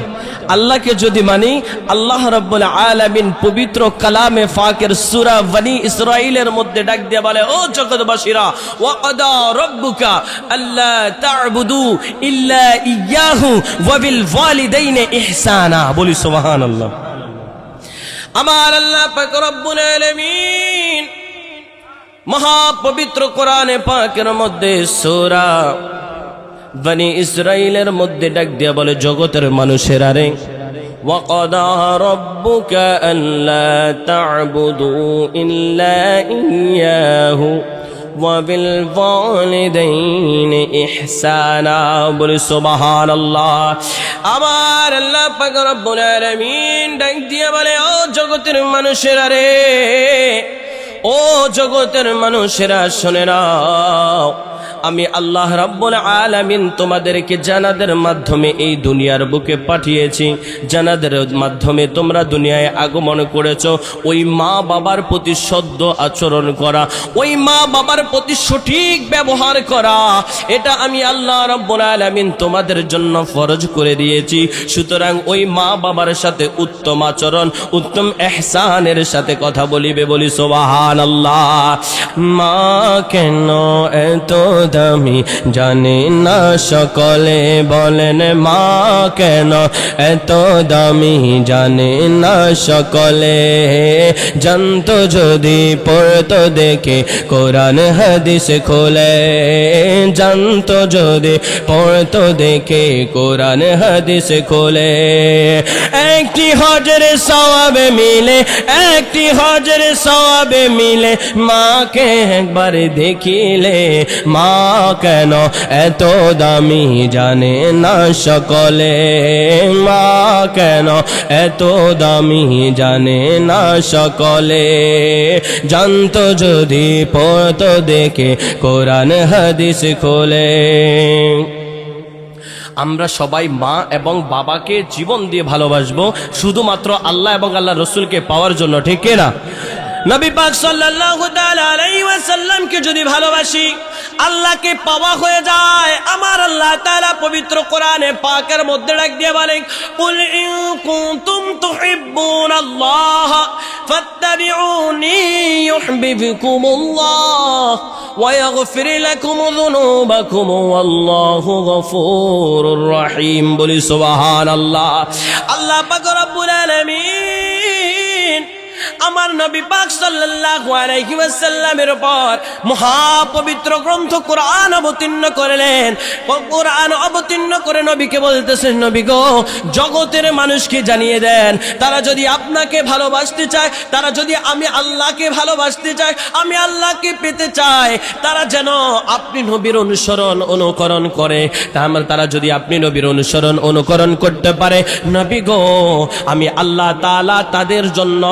[SPEAKER 1] আল্লাহকে যদি মানি, আল্লাহ রাব্বুল আলামিন পবিত্র কালামে ফাকের সূরা বনি ইসরাঈলের মধ্যে ডাক দিয়ে বলে, ও জগৎবাসীরা, ওয়া ক্বাদা রাব্বুকা আল্লা তা'বুদু ইল্লা ইয়াহু ওয়া বিল ওয়ালিদাইনি ইহসানা। বলি সুবহানাল্লাহ। আমার আল্লাহ পাক রব্বুল আলামিন মহা পবিত্র কোরআনে পাকের মধ্যে সূরা বনি ইসরাঈলের মধ্যে ডাক দিয়া বলে, জগতের মানুষেরা রে, ওয়াকাদা রাব্বুকা আল্লা তা'বুদু ইল্লা ইয়াহু ওয়া বিল ওয়ালিদাইনি ইহসানা। বলে সুবহানাল্লাহ। আমার আল্লাহ পাক রব্বুল আলামিন ডাক দিয়া বলে, ও জগতের মানুষেরা রে, ও জগতের মানুষেরা শুনে নাও, আমি আল্লাহ রাব্বুল আলামিন তোমাদেরকে জানাদের মাধ্যমে এই দুনিয়ার বুকে পাঠিয়েছি। জানাদের মাধ্যমে তোমরা দুনিয়ায় আগমন করেছো। ওই মা বাবার প্রতি সদ্য আচরণ করা, ওই মা বাবার প্রতি সঠিক ব্যবহার করা, এটা আমি আল্লাহ রাব্বুল আলামিন তোমাদের জন্য ফরজ করে দিয়েছি। সুতরাং ওই মা বাবার সাথে উত্তম আচরণ, উত্তম ইহসানের সাথে কথা বলিবে। বলি সুবহানাল্লাহ। মা কেন এত দামি জানি না সকলে, বলেন মা কেন এত দামি জানি না সকলে। জানতো যদি পড়তো দেখে কোরআন হাদিস খোলে, জানতো যদি পড়তো দেখে কোরআন হাদিস খোলে। একটি হজের সওয়াবে মিলে, একটি হজের সওয়াবে মিলে, মাকে একবার দেখিলে। মা কেন এত দামি জানে না সকলে, মা কেন এত দামি জানে না সকলে। জানতো যদি পড়তো দেখে কোরআন হাদিস খোলে। আমরা সবাই মা এবং বাবাকে জীবন দিয়ে ভালোবাসবো, শুধুমাত্র আল্লাহ এবং আল্লাহ রসুলকে পাওয়ার জন্য। ঠিক না? নবী পাক সাল্লাল্লাহু তাআলা আলাইহি ওয়াসাল্লামকে যদি ভালোবাসি, আল্লাহকে পাওয়া হয়ে যায়। আমার আল্লাহ তাআলা পবিত্র কোরআনে পাকের মধ্যে ডাক দিয়ে বলেন, কুল ইন কুনতুম তুহিব্বুনাল্লাহ ফাত্তাবিউনি ইউহিব্বুকুমুল্লাহ ওয়া ইয়াগফির লাকুম যুনুবাকুম ওয়াল্লাহু গফুরুর রহিম। বলি সুবহানাল্লাহ। আল্লাহ পাক রব্বুল আলামিন আমার নবী পাক সাল্লাল্লাহু আলাইহি ওয়াসাল্লামের উপর মহাপবিত্র গ্রন্থ কোরআন অবতীর্ণ করলেন। কোরআন অবতীর্ণ করে নবীকে বলতেছেন, নবী গো, জগতের মানুষকে জানিয়ে দেন, তারা যদি আপনাকে ভালোবাসতে চায়, তারা যদি আমি আল্লাহকে ভালোবাসতে চায়, আমি আল্লাহকে পেতে চায়, তারা যেন আপনি নবীর অনুসরণ অনুকরণ করে। তারা যদি আপনি নবীর অনুসরণ অনুকরণ করতে পারে, নবী গো, আমি আল্লাহ তাআলা তাদের জন্য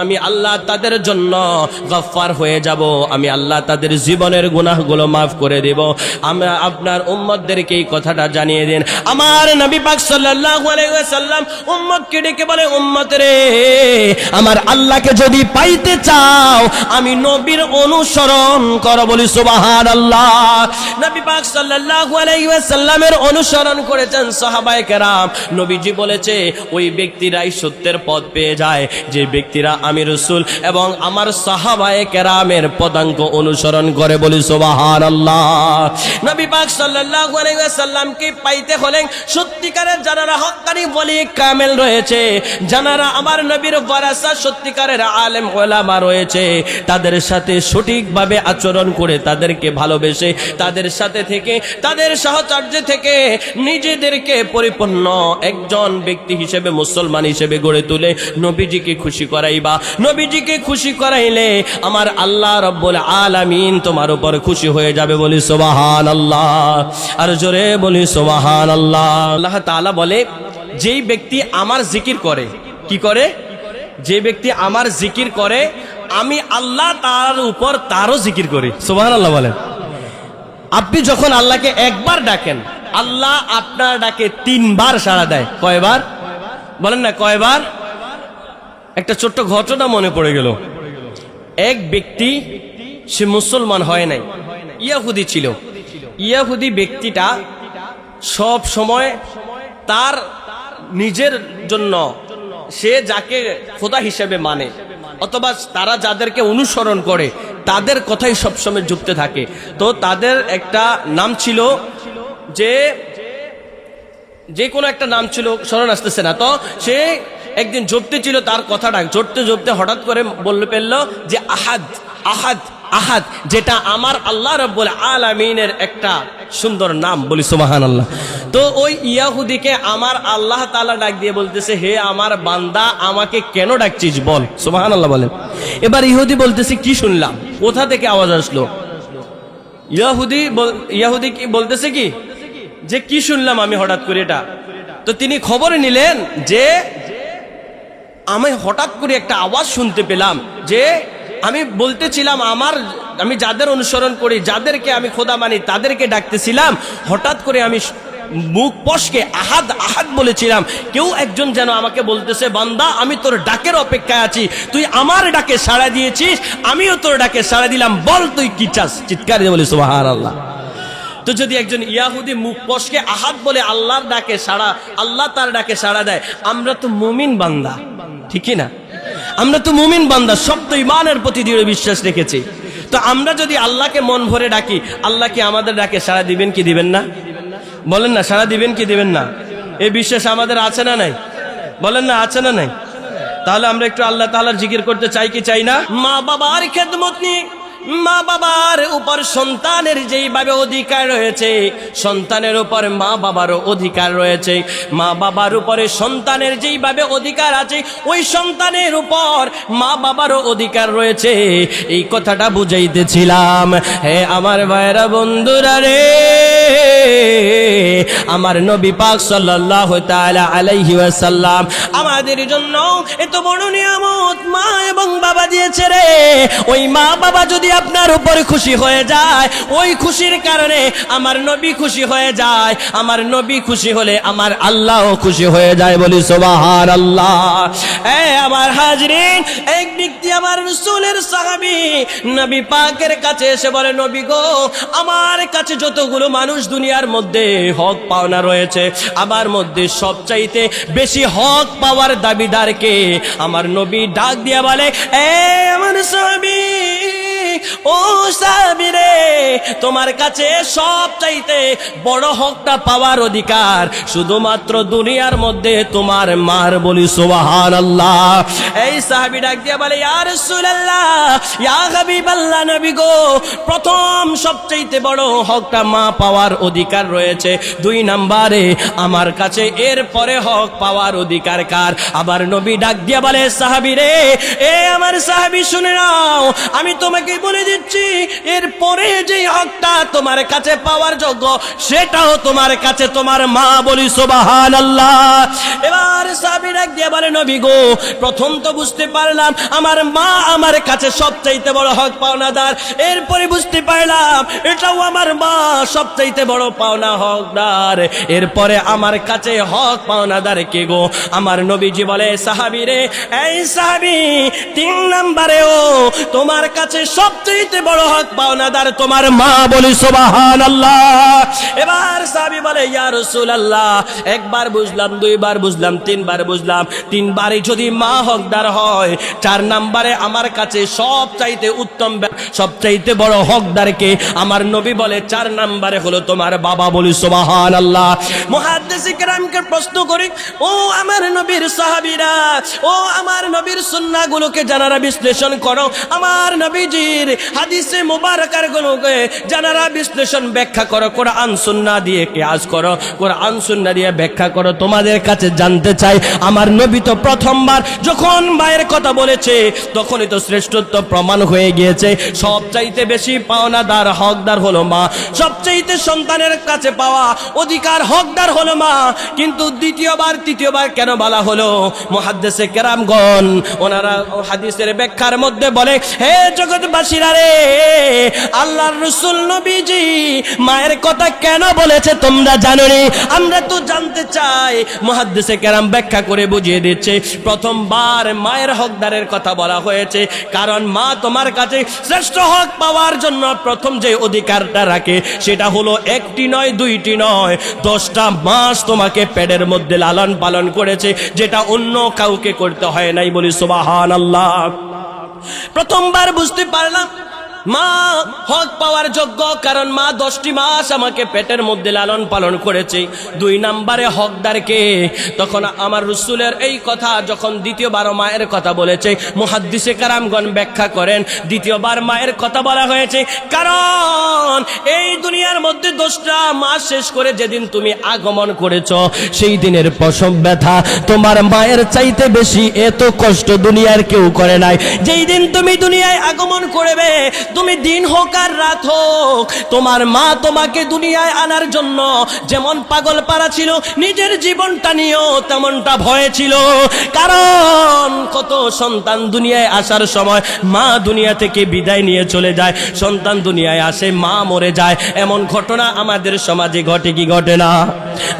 [SPEAKER 1] আমি আল্লাহ তাদের জন্য গফফার হয়ে যাব, আমি আল্লাহ তাদের জীবনের গুনাহগুলো মাফ করে দেব। আমরা আপনার উম্মতদেরকে এই কথাটা জানিয়ে দিন। আমার নবী পাক সাল্লাল্লাহু আলাইহি ওয়াসাল্লাম উম্মতকে ডেকে বলে, উম্মত রে, আমার আল্লাহকে যদি পাইতে চাও আমি নবীর অনুসরণ করো, বলি সুবহানাল্লাহ। নবী পাক সাল্লাল্লাহু আলাইহি ওয়াসাল্লামের অনুসরণ করেছেন সাহাবায়ে কেরাম। নবীজি বলেছে ওই ব্যক্তিরাই সত্যের পথ পেয়ে যায় যে ব্যক্তিরা আমি রাসূল এবং আমার সাহাবায়ে কেরামের পদাঙ্ক অনুসরণ করে, বলি সুবহানাল্লাহ। নবী পাক সাল্লাল্লাহু আলাইহি ওয়াসাল্লামকে পাইতে হলে সত্যিকারের যারা হক্কানি ওলি কামেল রয়েছে, যারা আমার নবীর ওয়ারাসা সত্যিকারের আলেম ওলামা রয়েছে, তাদের সাথে সঠিকভাবে আচরণ করে, তাদেরকে ভালোবেসে, তাদের সাথে থেকে, তাদের সাহচর্য থেকে নিজেদেরকে পরিপূর্ণ একজন ব্যক্তি হিসেবে, মুসলমান হিসেবে গড়ে তুলে নবীজিকে খুশি করাইবা। নবীজিকে খুশি করাইলে আমার আল্লাহ রাব্বুল আলামিন তোমার উপর খুশি হয়ে যাবে, বলি সুবহানাল্লাহ। আর জোরে বলি সুবহানাল্লাহ। আল্লাহ তাআলা বলে, যেই ব্যক্তি আমার জিকির করে, কি করে? যে ব্যক্তি আমার জিকির করে আমি আল্লাহ তার উপর তারও জিকির করি। সুবহানাল্লাহ বলেন। আপনি যখন আল্লাহকে একবার ডাকেন, আল্লাহ আপনার ডাকে 3 বার সাড়া দেয়। কয়বার বলেন না, কয়বার? একটা ছোট্ট ঘটনা মনে পড়ে গেল। এক ব্যক্তি, সে মুসলমান হয় নাই, ইয়াহুদি ছিল। ইয়াহুদি ব্যক্তিটা সব সময় তার নিজের জন্য, সে যাকে খোদা হিসেবে মানে অথবা তারা যাদেরকে অনুসরণ করে তাদের কথাই সবসময় যুক্ত থাকে। তো তাদের একটা নাম ছিল, যে কোনো একটা নাম ছিল, স্মরণ আসতেছে না। তো সে একদিন জপতে ছিল, তার কথাটা জপতে জপতে হঠাৎ করে বলতে পেরল যে আহাদ আহাদ আহাদ, যেটা আমার আল্লাহ রাব্বুল আলামিনের একটা সুন্দর নাম, বলি সুবহানাল্লাহ। তো ওই ইয়াহুদিকে আমার আল্লাহ তাআলা ডাক দিয়ে বলতেছে, হে আমার বান্দা, আমাকে কেন ডাকছিস বল। সুবহানাল্লাহ বলেন। এবার ইহুদি বলতেছে, কি শুনলাম, কোথা থেকে আওয়াজ আসলো? ইয়াহুদি কি বলতেছে, কি যে কি শুনলাম আমি হঠাৎ করে এটা। তো তিনি খবর নিলেন যে আমি হঠাৎ করে একটা আওয়াজ শুনতে পেলাম, যে আমি বলতেছিলাম আমি যাদের অনুসরণ করি, যাদেরকে আমি খোদা মানি, তাদেরকে ডাকতেছিলাম, হঠাৎ করে আমি মুখ পশকে আহাদ আহাদ বলেছিলাম। কেউ একজন যেন আমাকে বলতেছে, বান্দা আমি তোর ডাকের অপেক্ষায় আছি, তুই আমার ডাকে সাড়া দিয়েছিস, আমিও তোর ডাকে সাড়া দিলাম, বল তুই কি চাস। চিৎকার দিয়ে বলি সুবহানাল্লাহ। তো যদি একজন ইয়াহুদি মুখ পশকে আহাদ বলে আল্লাহর ডাকে সাড়া, আল্লাহ তার ডাকে সাড়া দেয়, আমরা তো মুমিন বান্দা, ঠিকই না? আমরা তো মুমিন বান্দা, সব তো ইমানের প্রতি দৃঢ় বিশ্বাস রেখেছি। তো আমরা যদি আল্লাহকে মন ভরে ডাকি, আল্লাহ কি আমাদের ডাকে সাড়া দিবেন কি দিবেন না? বলেন না, সাড়া দিবেন কি দিবেন না? এই বিশ্বাস আমাদের আছে না নাই? বলেন না, আছে না নাই? তাহলে আমরা একটু আল্লাহ তাআলার জিকির করতে চাই কি চাই না? মা বাবার খেদমত নিয়ে, মা বাবার উপর সন্তানের যেইভাবে অধিকার রয়েছে, সন্তানের উপর মা বাবারও অধিকার রয়েছে। মা বাবার উপরে সন্তানের যেইভাবে অধিকার আছে, ওই সন্তানের উপর মা বাবারও অধিকার রয়েছে। এই কথাটা বুঝাইতেছিলাম। হে আমার ভাইরা, বন্ধুরা রে, আমার নবী পাক সাল্লাল্লাহু তাআলা আলাইহি ওয়াসাল্লাম আমাদের জন্য এত বড় নিয়ামত মা এবং বাবা দিয়েছে রে। ওই মা বাবা যদি আপনার উপরে খুশি হয়ে যায়, ওই খুশির কারণে আমার নবী খুশি হয়ে যায়, আমার নবী খুশি হলে আমার আল্লাহও খুশি হয়ে যায়, বলি সুবহানাল্লাহ। আমার হাজরিন, এক ব্যক্তি আমার রাসূলের সাহাবী নবী পাকের কাছে এসে বলে, নবী গো, আমার কাছে যতগুলো মানুষ দুনিয়ার মধ্যে হক পাওনা রয়েছে, আমার মধ্যে সবচাইতে বেশি হক পাওয়ার দাবিদারকে? আমার নবী ডাক দিয়া বলে, আমার সাহাবী, ও সাহাবী রে, তোমার কাছে সবচাইতে বড় হকটা পাওয়ার অধিকার শুধুমাত্র দুনিয়ার মধ্যে তোমার মার, বলি সুবহানাল্লাহ। এই সাহাবী ডাক দিয়া বলে, ইয়া রাসূলুল্লাহ, ইয়া হাবিবাল্লাহ, নবী গো, প্রথম সবচাইতে বড় হকটা মা পাওয়ার অধিকার রয়েছে, 2 নম্বরে আমার কাছে, এরপরে হক পাওয়ার অধিকার কার? আবার নবী ডাক দিয়া বলে, সাহাবী রে, আমার সাহাবী শুনে নাও, আমি তোমাকে বলে দিচ্ছি এরপরে যে হকটা তোমার কাছে পাওয়ার যোগ্য সেটাও তোমার কাছে তোমার মা। বলি সুবহানাল্লাহ। এবার সাহাবী ডাক দিয়ে বলে নবী গো, প্রথম তো বুঝতে পারলাম আমার মা আমার কাছে সবচাইতে বড় হক পাওনাদার, এরপরে বুঝতে পারলাম এটাও আমার মা সবচাইতে বড় পাওনা হকদার, এরপরে আমার কাছে হক পাওনাদার কে গো? আমার নবীজি বলে সাহাবী রে, এই সাহাবী, 3 নম্বরেও তোমার কাছে সবচাইতে বড় হক পাওনাদার তোমার মা। বলি সুবহানাল্লাহ। এবার সাহাবী বলে ইয়া রাসূলুল্লাহ, একবার বুঝলাম, 2 বার বুঝলাম, 3 বার বুঝলাম, 3 বারে যদি মা হকদার হয়, 4 নম্বরে আমার কাছে সবচাইতে উত্তম সবচাইতে বড় হকদার কে? আমার নবী বলে 4 নম্বরে হলো তোমার বাবা। বলি সুবহানাল্লাহ। মুহাদ্দিস কিরামকে প্রশ্ন করি, ও আমার নবীর সাহাবীরা, ও আমার নবীর সুন্নাহগুলোকে জানারা বিশ্লেষণ করো, আমার নবীজির হাদিসে মুবারকার গুলোকে জানারা বিশ্লেষণ ব্যাখ্যা করো, কোরআন সুন্নাহ দিয়ে কিয়াস করো, কোরআন সুন্নাহ দিয়ে ব্যাখ্যা করো। তোমাদের কাছে জানতে চাই, আমার নবী তো প্রথমবার যখন মায়ের কথা বলেছে তখনই তো শ্রেষ্ঠত্ব প্রমাণ হয়ে গিয়েছে, সবচাইতে বেশি পাওনাদার হকদার হলো মা, সবচাইতে সন্তানের কাছে পাওয়া অধিকার হকদার হলো মা। কিন্তু দ্বিতীয়বার তৃতীয়বার কেন বলা হলো? মুহাদ্দিসে কেরামগণ ওনারা হাদিসের ব্যাখ্যার মধ্যে বলে, হে জগৎবাসীরা রে, আল্লাহর রাসূল নবীজি মায়ের কথা কেন বলেছে তোমরা জানো নি? আমরা তো জানতে চাই। মুহাদ্দিসে কেরাম ব্যাখ্যা করে বুঝিয়ে দিচ্ছে, প্রথমবার মায়ের হকদারের কথা বলা হয়েছে কারণ মা তোমার কাছে শ্রেষ্ঠ হক পাওয়ার জন্য প্রথম যে অধিকারটা রাখে সেটা হলো 1টি নয় 2টি নয় 10টা মাস তোমাকে পেটের মধ্যে লালন পালন করেছে, যেটা অন্য কাউকে করতে হয় নাই। বলি সুবহানাল্লাহ। প্রথমবার বুঝতে পারলাম মা হক পাওয়ার যোগ্য, কারণ মা 10টি মাস আমাকে পেটের মধ্যে লালন পালন করেছে। 2 নম্বরে হকদার কে? তখন আমার রাসূলের এই কথা যখন দ্বিতীয়বার মায়ের কথা বলেছে, মুহাদ্দিসে কেরামগণ ব্যাখ্যা করেন দ্বিতীয়বার মায়ের কথা বলা হয়েছে কারণ এই দুনিয়ার মধ্যে 10টা মাস শেষ করে যেদিন তুমি আগমন করেছো সেই দিনের প্রসব ব্যথা তোমার মায়ের চাইতে বেশি এত কষ্ট দুনিয়ার কেউ করে নাই। যেই দিন তুমি দুনিয়ায় আগমন করবে, তুমি দিন হোক আর রাত হোক, তোমার মা তোমাকে দুনিয়ায় আনার জন্য যেমন পাগল পারা ছিল, নিজের জীবনটা নিয়েও তেমনটা ভয় ছিল। কারণ কত সন্তান দুনিয়ায় আসার সময় মা দুনিয়া থেকে বিদায় নিয়ে চলে যায়, সন্তান দুনিয়ায় আসে মা মরে যায়, এমন ঘটনা আমাদের সমাজে ঘটে কি ঘটে না?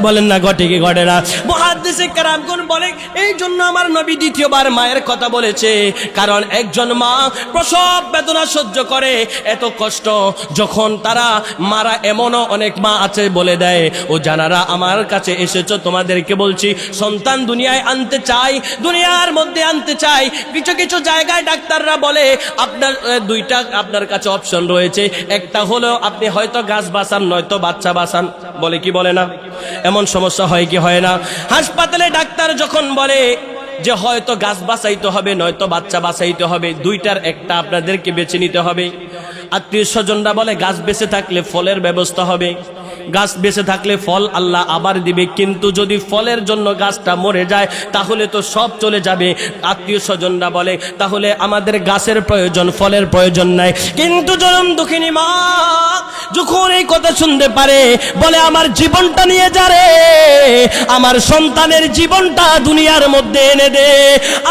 [SPEAKER 1] বলেন না ঘটে কি ঘটে না? মুহাদ্দিসে কেরামগণ বলে এই জন্য আমার নবী দ্বিতীয়বার মায়ের কথা বলেছে, কারণ একজন মা প্রসব বেদনা সহ্য করে, এত কষ্ট যখন তারা মারা, এমনও অনেক মা আছে বলে দেয়, ও জানারা আমার কাছে এসেছো তোমাদেরকে বলছি সন্তান দুনিয়ায় আনতে চাই, দুনিয়ার মধ্যে আনতে চাই। কিছু কিছু জায়গায় ডাক্তাররা বলে আপনার 2টা আপনার কাছে অপশন রয়েছে, একটা হলো আপনি হয়তো গাছ বাঁচান নয়তো বাচ্চা বাঁচান। বলে কি বলে না? এমন সমস্যা হয় কি হয় না? হাসপাতালে ডাক্তার যখন বলে যে হয়তো গাছ বাঁচাইতে হবে নয়তো বাচ্চা বাঁচাইতে হবে, 2টার একটা আপনাদেরকে বেছে নিতে হবে। আত্মীয় স্বজনরা বলে গাছ বেঁচে থাকলে ফলের ব্যবস্থা হবে, গাছ বেঁচে থাকলে ফল আল্লাহ আবার দিবে, কিন্তু যদি ফলের জন্য গাছটা মরে যায় তাহলে তো সব চলে যাবে। আত্মীয় স্বজনরা বলে তাহলে আমাদের গাছের প্রয়োজন, ফলের প্রয়োজন নাই। কিন্তু জনম দুঃখিনী মা যখন এই কথা শুনতে পারে বলে আমার জীবনটা নিয়ে যা রে, আমার সন্তানের জীবনটা দুনিয়ার মধ্যে এনে দে,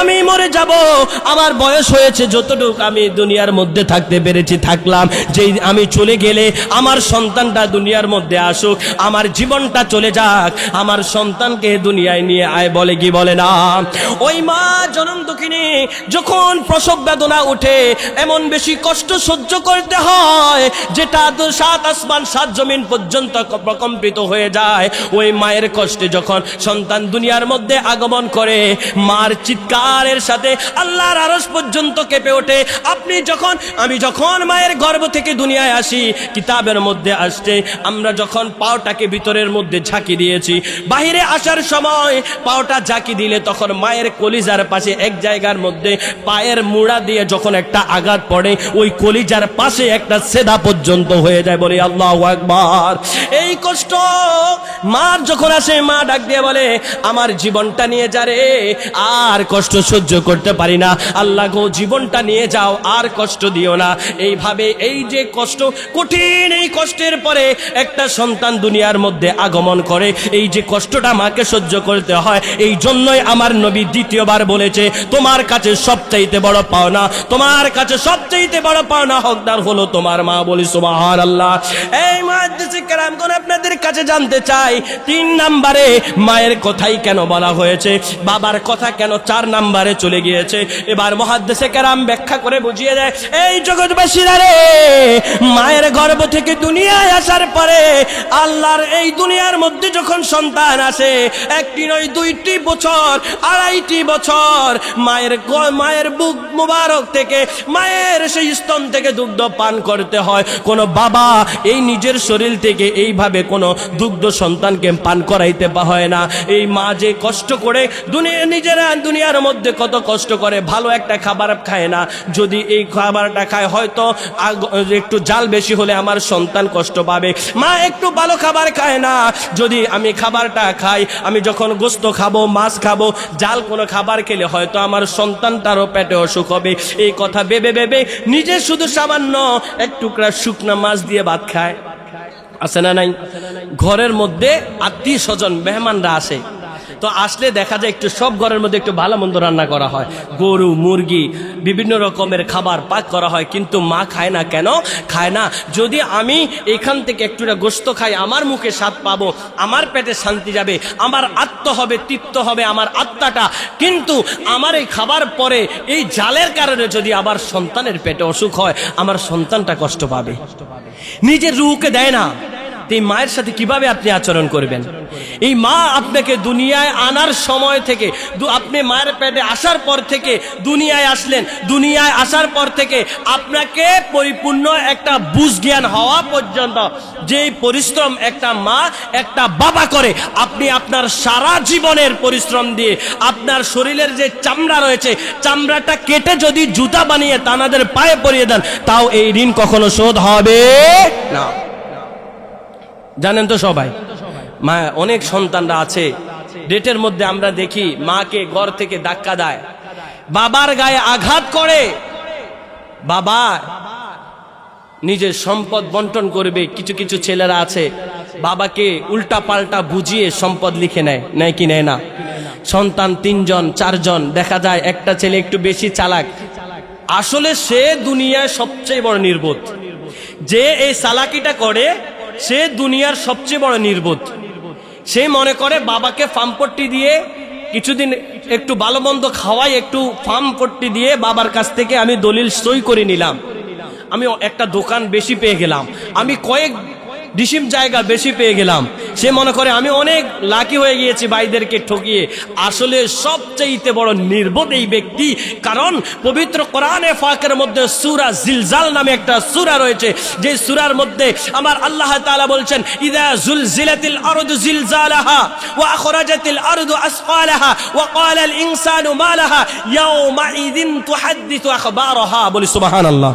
[SPEAKER 1] আমি মরে যাব, আমার বয়স হয়েছে যতটুকু আমি দুনিয়ার মধ্যে থাকতে পেরেছি থাকলাম, যেই আমি চলে গেলে আমার সন্তানটা দুনিয়ার মধ্যে আসুক, আমার জীবনটা চলে যাক, আমার সন্তানকে দুনিয়ায় নিয়ে আয়। বলে কি বলে না? ওই মা জনম দুঃখিনী যখন প্রসব বেদনা উঠে এমন বেশি কষ্ট সহ্য করতে হয় যেটা 7 আসমান 7 জমিন পর্যন্ত প্রকম্পিত হয়ে যায়। ওই মায়ের কষ্টে যখন সন্তান দুনিয়ার মধ্যে আগমন করে, মার চিৎকারের সাথে আল্লাহর আরশ পর্যন্ত কেঁপে ওঠে। আমি যখন মায়ের গর্ভ থেকে দুনিয়ায় আসি, কিতাবের মধ্যে আসছে আমরা যখন পাওটাকে ভিতরের মধ্যে ঝাঁকি দিয়েছি, বাহিরে আসার সময় পাওটা ঝাঁকি দিলে তখন মায়ের কলিজার পাশে এক জায়গার মধ্যে পায়ের মুড়া দিয়ে যখন একটা আঘাত পড়ে, ওই কলিজার পাশে একটা সেদা পর্যন্ত হয়ে যায়। বলে আল্লাহু আকবার। এই কষ্ট মার যখন আসে, মা ডাক দিয়ে বলে আমার জীবনটা নিয়ে যা রে, আর কষ্ট সহ্য করতে পারি না, আল্লাহ গো জীবনটা নিয়ে যাও, আর কষ্ট দিও না। এইভাবে এই যে কষ্ট, কঠিন এই কষ্টের পরে একটা সন্তান দুনিয়ার মধ্যে আগমন করে, এই যে কষ্টটা মাকে সহ্য করতে হয়, এই জন্যই আমার নবী দ্বিতীয়বার বলেছে তোমার কাছে সবচাইতে বড় পাওনা, তোমার কাছে সবচাইতে বড় পাওনা হকদার হলো তোমার মা। বলি সুবহানাল্লাহ। এই মুহাদ্দিসিন কেরামগণ আপনাদের কাছে জানতে চাই, 3 নম্বরে মায়ের কথাই কেন বলা হয়েছে, বাবার কথা কেন 4 নম্বরে চলে গিয়েছে? এবার মুহাদ্দিসিন কেরাম ব্যাখ্যা করে বুঝিয়ে দেয়, এই জগৎবাসীরা রে, মায়ের গর্ভ থেকে দুনিয়ায় আসার পরে আল্লাহর এই দুনিয়ার মধ্যে যখন সন্তান আসে, 1টি নয় 2টি বছর, 2.5টি বছর মায়ের বুক মুবারক থেকে, মায়ের সেই স্তন থেকে দুগ্ধ পান করতে হয়। কোন বাবা এই নিজের শরীর থেকে এইভাবে কোন দুগ্ধ সন্তানকে পান করাইতে হয় না। এই মা যে কষ্ট করে নিজেরা দুনিয়ার মধ্যে কত কষ্ট করে, ভালো একটা খাবার খায় না, যদি এই খাবারটা খায় হয়তো একটু জাল বেশি হলে আমার সন্তান কষ্ট পাবে। মা একটু ভালো খাবার খায় না, যদি আমি খাবারটা খাই, আমি যখন গোস্ত খাবো, মাছ খাবো, জাল কোনো খাবার খেলে হয়তো আমার সন্তানটারও পেটে অসুখ হবে। এই কথা ভেবে ভেবে নিজে শুধু সামান্য এক টুকরা শুকনা মাছ দিয়ে ভাত খায়। আছে না নাই? ঘরের মধ্যে আত্মীয় স্বজন মেহমানরা আসে, তো আসলে দেখা যায় একটু সব ঘরের মধ্যে একটু ভালো মন্দ রান্না করা হয়, গরু মুরগি বিভিন্ন রকমের খাবার পাক করা হয়, কিন্তু মা খায় না। কেন খায় না? যদি আমি এখান থেকে একটুটা গোস্ত খাই, আমার মুখে স্বাদ পাবো, আমার পেটে শান্তি যাবে, আমার আত্ম হবে, তৃপ্ত হবে আমার আত্মাটা, কিন্তু আমার এই খাবার পরে এই জালের কারণে যদি আবার সন্তানের পেটে অসুখ হয়, আমার সন্তানটা কষ্ট পাবে। নিজের রুহকে দেয় না। এই মায়ের সাথে কিভাবে আপনি আচরণ করবেন? এই মা আপনাকে দুনিয়ায় আনার সময় থেকে, আপনি মায়ের পেটে আসার পর থেকে দুনিয়ায় আসলেন, দুনিয়ায় আসার পর থেকে আপনাকে পরিপূর্ণ একটা বুঝ জ্ঞান হওয়া পর্যন্ত যে পরিশ্রম একটা মা একটা বাবা করে, আপনি আপনার সারা জীবনের পরিশ্রম দিয়ে আপনার শরীরের যে চামড়া রয়েছে, চামড়াটা কেটে যদি জুতা বানিয়ে তানাদের পায়ে পরিয়ে দেন, তাও এই ঋণ কখনো শোধ হবে না। জানেন তো সবাই, মা অনেক সন্তানরা আছে, ডেটের মধ্যে আমরা দেখি মাকে ঘর থেকে ধাক্কা দেয়, বাবার গায়ে আঘাত করে, বাবা নিজের সম্পদ বন্টন করবে। কিছু কিছু ছেলেরা আছে বাবাকে উল্টা পাল্টা বুঝিয়ে সম্পদ লিখে নেয়, নেয় কি নেয় না? সন্তান 3 জন 4 জন, দেখা যায় একটা ছেলে একটু বেশি চালাক, আসলে সে দুনিয়ায় সবচেয়ে বড় নির্বোধ। যে এই চালাকিটা করে সে দুনিয়ার সবচেয়ে বড় নির্বোধ। সে মনে করে বাবাকে ফার্মপট্টি দিয়ে কিছুদিন একটু ভালো মন্দ খাওয়াই, একটু ফার্মপট্টি দিয়ে বাবার কাছ থেকে আমি দলিল সই করে নিলাম, আমি একটা দোকান বেশি পেয়ে গেলাম, আমি কয়েক ডিসিম জায়গা বেশি পেয়ে গেলাম, সে মনে করে আমি অনেক লাকি হয়ে গিয়েছি ভাইদেরকে ঠকিয়ে। আসলে সবচেয়ে বড় নির্বোধ এই ব্যক্তি। কারণ পবিত্র কোরআনে পাকের মধ্যে সূরা জিলজাল নামে একটা সূরা রয়েছে, যে সূরার মধ্যে আমার আল্লাহ তাআলা বলছেন, ইযা জুলজিলাতিল আরদু জিলজালাহা ওয়া আখরাজাতিল আরদু আসকালাহা ওয়া ক্বালাল ইনসানু মা লাহা ইয়াওমাইযিন তুহাদ্দিসু আখবারাহা। বলি সুবহানাল্লাহ।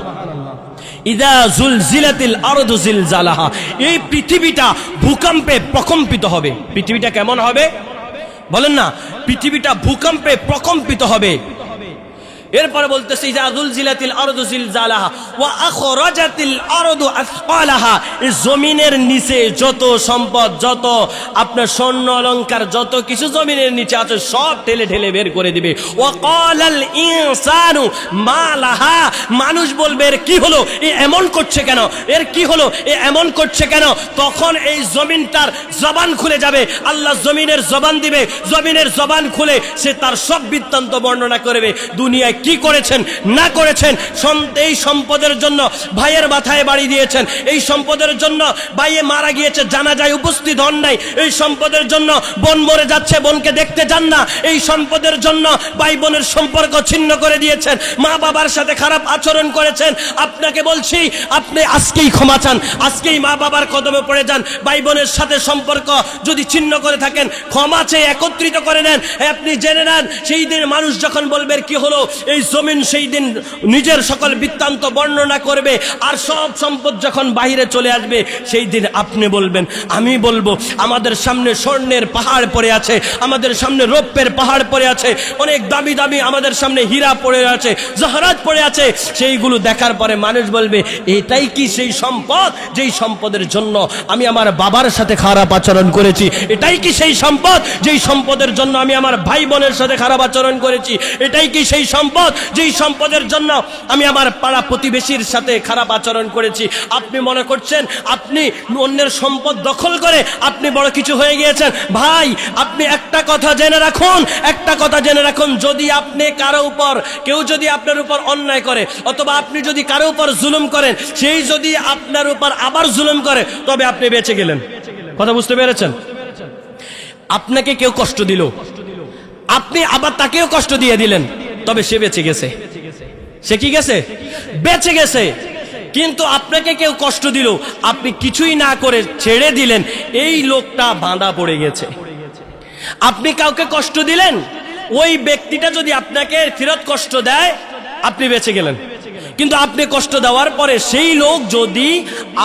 [SPEAKER 1] ইযা জুলজিলাতিল আরদু জিলজালাহা, এই পৃথিবীটা ভূকম্পে প্রকম্পিত হবে। পৃথিবীটা কেমন হবে বলেন না? পৃথিবীটা ভূকম্পে প্রকম্পিত হবে। এরপরে বলতেছে ইযা জুলজিলাতিল আরদু জিলজালাহা ওয়া আখরাজাতিল আরদু আসকালাহা, এই জমিনের নিচে যত সম্পদ, যত আপনার স্বর্ণ অলংকার, যত কিছু জমিনের নিচে আছে সব ঠেলে ঠেলে বের করে দিবে। ওয়া ক্বালাল ইনসানু মা লাহা, মানুষ বলবে এর কি হলো, এ এমন করছে কেন, এর কি হলো, এ এমন করছে কেন? তখন এই জমিনটার জবান খুলে যাবে, আল্লাহ জমিনের জবান দিবে, জমিনের জবান খুলে সে তার সব বৃত্তান্ত বর্ণনা করবে, দুনিয়ায় কি করেছেন না করেছেন। এই সম্পদের জন্য ভাইয়ের মাথায় বাড়ি দিয়েছেন, এই সম্পদের জন্য ভাইয়ে মারা গিয়েছে, জানাজায় উপস্থিত হন নাই, এই সম্পদের জন্য বোন মরে যাচ্ছে, বোনকে দেখতে যান না, এই সম্পদের জন্য ভাই বোনের সম্পর্ক ছিন্ন করে দিয়েছেন, মা বাবার সাথে খারাপ আচরণ করেছেন। আপনাকে বলছি, আপনি আজকেই ক্ষমা চান, আজকেই মা বাবার কদমে পড়ে যান। ভাই বোনের সাথে সম্পর্ক যদি ছিন্ন করে থাকেন, ক্ষমা চেয়ে একত্রিত করে নেন। আপনি জেনে নেন, সেই দিন মানুষ যখন বলবে কি হলো এই জমিন, সেই দিন নিজের সকল বৃত্তান্ত বর্ণনা করবে, আর সব সম্পদ যখন বাহিরে চলে আসবে, সেই দিন আপনি বলবেন, আমি বলবো আমাদের সামনে স্বর্ণের পাহাড় পড়ে আছে, আমাদের সামনে রৌপ্যের পাহাড় পড়ে আছে, অনেক দামি দামি আমাদের সামনে হীরা পড়ে আছে, জহরাত পড়ে আছে। সেইগুলো দেখার পরে মানুষ বলবে, এটাই কি সেই সম্পদ যেই সম্পদের জন্য আমি আমার বাবার সাথে খারাপ আচরণ করেছি? এটাই কি সেই সম্পদ যেই সম্পদের জন্য আমি আমার ভাই বোনের সাথে খারাপ আচরণ করেছি? এটাই কি সেই সম্পদ যেই সম্পদের জন্য আমি আমার পাড়া প্রতিবেশীর সাথে খারাপ আচরণ করেছি? আপনি মনে করছেন আপনি অন্যের সম্পদ দখল করে আপনি বড় কিছু হয়ে গিয়েছেন? ভাই, আপনি একটা কথা জেনে রাখুন, একটা কথা জেনে রাখুন, যদি আপনি কারো উপর, কেউ যদি আপনার উপর অন্যায় করে, অথবা আপনি যদি কারো উপর জুলুম করেন, সেই যদি আপনার উপর আবার জুলুম করে, তবে আপনি বেঁচে গেলেন। কথা বুঝতে পেরেছেন? আপনাকে কেউ কষ্ট দিল, আপনি আবার তাকেও কষ্ট দিয়ে দিলেন, তবে সে বেঁচে গেছে। সে কি গেছে? বেঁচে গেছে। কিন্তু আপনাকে কেউ কষ্ট দিল, আপনি কিছুই না করে ছেড়ে দিলেন, এই লোকটা বাঁধা পড়ে গেছে। আপনি কাউকে কষ্ট দিলেন, ওই ব্যক্তিটা যদি আপনাকে ফেরত কষ্ট দেয়, আপনি বেঁচে গেলেন। কিন্তু আপনি কষ্ট দেওয়ার পরে সেই লোক যদি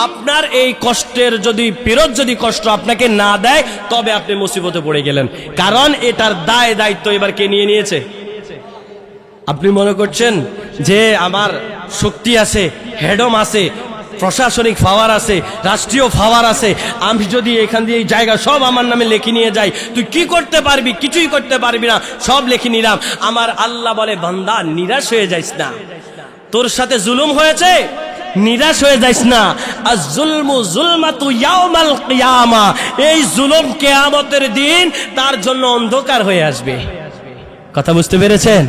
[SPEAKER 1] আপনার এই কষ্টের যদি ফেরত যদি কষ্ট আপনাকে না দেয়, তবে আপনি মুসিবতে পড়ে গেলেন। কারণ এটার দায় দায়িত্ব এবার কে নিয়ে নিয়েছে? আপনি মনে করছেন যে আমার শক্তি আছে, হেডম আছে, প্রশাসনিক পাওয়ার আছে, রাষ্ট্রীয় পাওয়ার আছে, আমি যদি এখান দিয়ে এই জায়গা সব আমার নামে লিখে নিয়ে যাই, তুই কি করতে পারবি? কিছুই করতে পারবি না, সব লিখে নিলাম। আমার আল্লাহ বলে, বান্দা নিরাশ হয়ে যাইস না, তোর সাথে জুলুম হয়েছে, নিরাশ হয়ে যাইস না। আয-যুলমু যুলমাতু ইয়াউমাল কিয়ামা, এই জুলুম কিয়ামতের দিন তার জন্য অন্ধকার হয়ে আসবে। কথা বুঝতে পেরেছেন?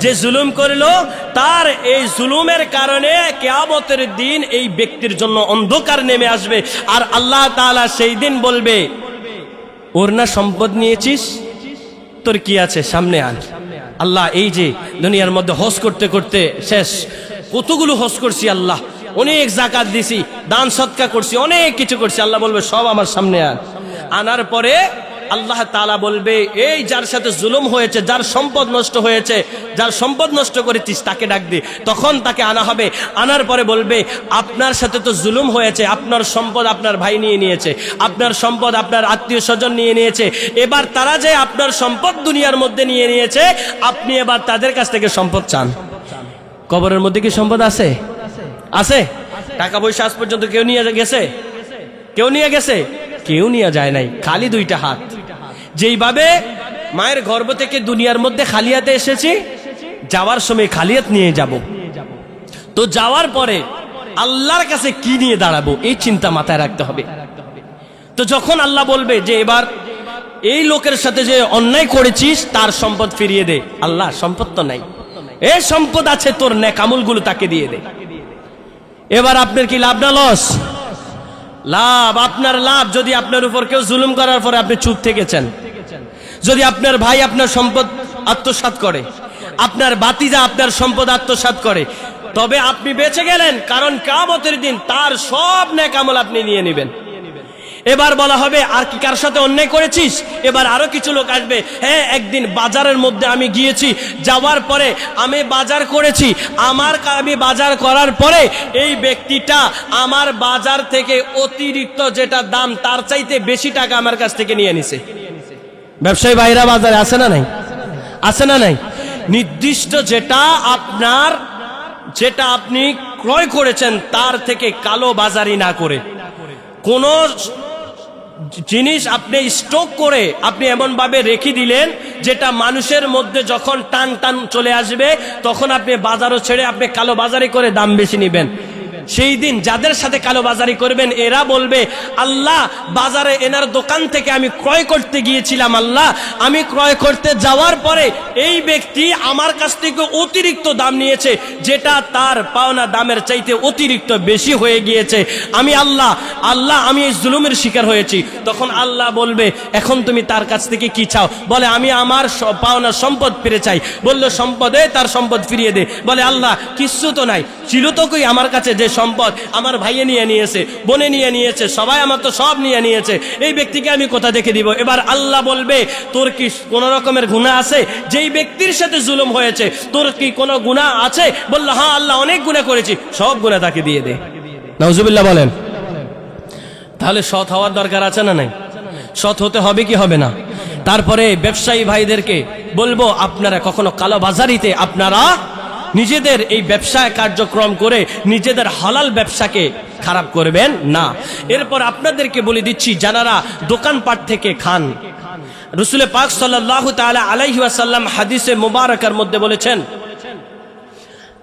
[SPEAKER 1] যে জুলুম করলো, তার এই জুলুমের কারণে কিয়ামতের দিন এই ব্যক্তির জন্য অন্ধকার নেমে আসবে। আর আল্লাহ তাআলা সেই দিন বলবে, ওর না সম্পদ নিয়েছিস, তোর কি আছে সামনে আন। আল্লাহ, এই যে দুনিয়ার মধ্যে হজ করতে করতে শেষ, কতগুলো হজ করছি আল্লাহ, অনেক যাকাত দিছি, দান সদকা করছি, অনেক কিছু করছি। আল্লাহ বলবে, সব আমার সামনে আন। আনার পরে আল্লাহ তাআলা বলবে, এই যার সাথে জুলুম হয়েছে, যার সম্পদ নষ্ট হয়েছে, যার সম্পদ নষ্ট করেছিস, তাকে ডাক দে। তখন তাকে আনা হবে। আনার পরে বলবে, আপনার সাথে তো জুলুম হয়েছে, আপনার সম্পদ আপনার ভাই নিয়ে নিয়েছে, আপনার সম্পদ আপনার আত্মীয় স্বজন নিয়ে নিয়েছে। এবার তারা যে আপনার সম্পদ দুনিয়ার মধ্যে নিয়ে নিয়েছে, আপনি এবার তাদের কাছ থেকে সম্পদ চান। কবরের মধ্যে কি সম্পদ আছে? আছে? টাকা পয়সা আজ পর্যন্ত কেউ নিয়ে গেছে? কেউ নিয়ে গেছে? কেউ নিয়ে যায় নাই, খালি দুইটা হাত। যেইভাবে মায়ের গর্ভ থেকে দুনিয়ার মধ্যে খালি হাতে এসেছি, যাওয়ার সময় খালি হাত নিয়ে যাব। তো যাওয়ার পরে আল্লাহর কাছে কি নিয়ে দাঁড়াবো, এই চিন্তা মাথায় রাখতে হবে। তো যখন আল্লাহ বলবে যে এবার এই লোকের সাথে যে অন্যায় করেছিস, তার সম্পদ ফিরিয়ে দে। আল্লাহ, সম্পদ তো নাই, এই সম্পদ আছে, তোর নেক আমলগুলো তাকে দিয়ে দে। এবার আপনার কি লাভ না লস? লাভ, আপনার লাভ। যদি আপনার উপর কেউ জুলুম করার পরে আপনি চুপ থেকেছেন, যদি আপনার ভাই আপনার সম্পদ আত্মসাৎ করে, আপনার ভাতিজা আপনার সম্পদ আত্মসাৎ করে, তবে আপনি বেঁচে গেলেন। কারণ কিয়ামতের দিন তার সব নেক আমল আপনি নিয়ে নেবেন। এবার বলা হবে, আর কি কার সাথে অন্যায় করেছিস? এবার আরো কিছু লোক আসবে, হ্যাঁ, একদিন বাজারের মধ্যে আমি গিয়েছি, যাওয়ার পরে আমি বাজার করেছি, আমি বাজার করার পরে এই ব্যক্তিটা আমার বাজার থেকে অতিরিক্ত যেটা দাম, তার চাইতে বেশি টাকা আমার কাছ থেকে নিয়ে নিছে। ব্যবসায়ী ভাইরা বাজারে আছে না নাই? আছে না নাই? নির্দিষ্ট যেটা আপনি ক্রয় করেছেন, তার থেকে কালো বাজারি না করে, কোন জিনিস আপনি স্টক করে আপনি এমন ভাবে রেখে দিলেন, যেটা মানুষের মধ্যে যখন টান টান চলে আসবে, তখন আপনি বাজারও ছেড়ে আপনি কালো বাজারি করে দাম বেশি নেবেন। সেই দিন যাদের সাথে কালোবাজারি করবেন এরা বলবে, আল্লাহ বাজারে এনার দোকান থেকে আমি ক্রয় করতে গিয়েছিলাম, আল্লাহ আমি ক্রয় করতে যাওয়ার পরে এই ব্যক্তি আমার কাছ থেকে অতিরিক্ত দাম নিয়েছে, যেটা তার পাওনা দামের চাইতে অতিরিক্ত বেশি হয়ে গিয়েছে। আমি আল্লাহ আমি এই জুলুমের শিকার হয়েছি। তখন আল্লাহ বলবে, এখন তুমি তার কাছ থেকে কি চাও? বলে, আমি আমার পাওনা সম্পদ ফিরে চাই। বললো, সম্পদে তার সম্পদ ফিরিয়ে দে। বলে, আল্লাহ কিচ্ছু তো নাই, ছিল তো কই আমার কাছে যে সম্পদ? আমার ভাইয়ে নিয়ে নিয়েছে, বোনে নিয়ে নিয়েছে, সবাই আমার তো সব নিয়ে নিয়েছে, এই ব্যক্তিকে আমি কোথা থেকে দিব? এবার আল্লাহ বলবে, তোর কি কোন রকমের গুনাহ আছে? যেই ব্যক্তির সাথে জুলুম হয়েছে তোর কি কোনো গুনাহ আছে? বললো, হ্যাঁ আল্লাহ অনেক গুনাহ করেছি, সব গুনাহ তাকে দিয়ে দে। নাউজুবিল্লাহ বলেন। তাহলে সৎ হওয়ার দরকার আছে না নাই? সৎ হতে হবে কি হবে না? তারপরে ব্যবসায়ী ভাইদেরকে বলবো, আপনারা কখনো কালোবাজারিতে আপনারা নিজেদের এই ব্যবসায় কার্যক্রম করে নিজেদের হালাল ব্যবসাকে খারাপ করবেন না। এরপর আপনাদেরকে বলে দিচ্ছি, যারা দোকানপাট থেকে খান, রাসূল পাক সাল্লাল্লাহু তাআলা আলাইহি ওয়াসাল্লাম হাদিসে মুবারাকার মধ্যে বলেছেন,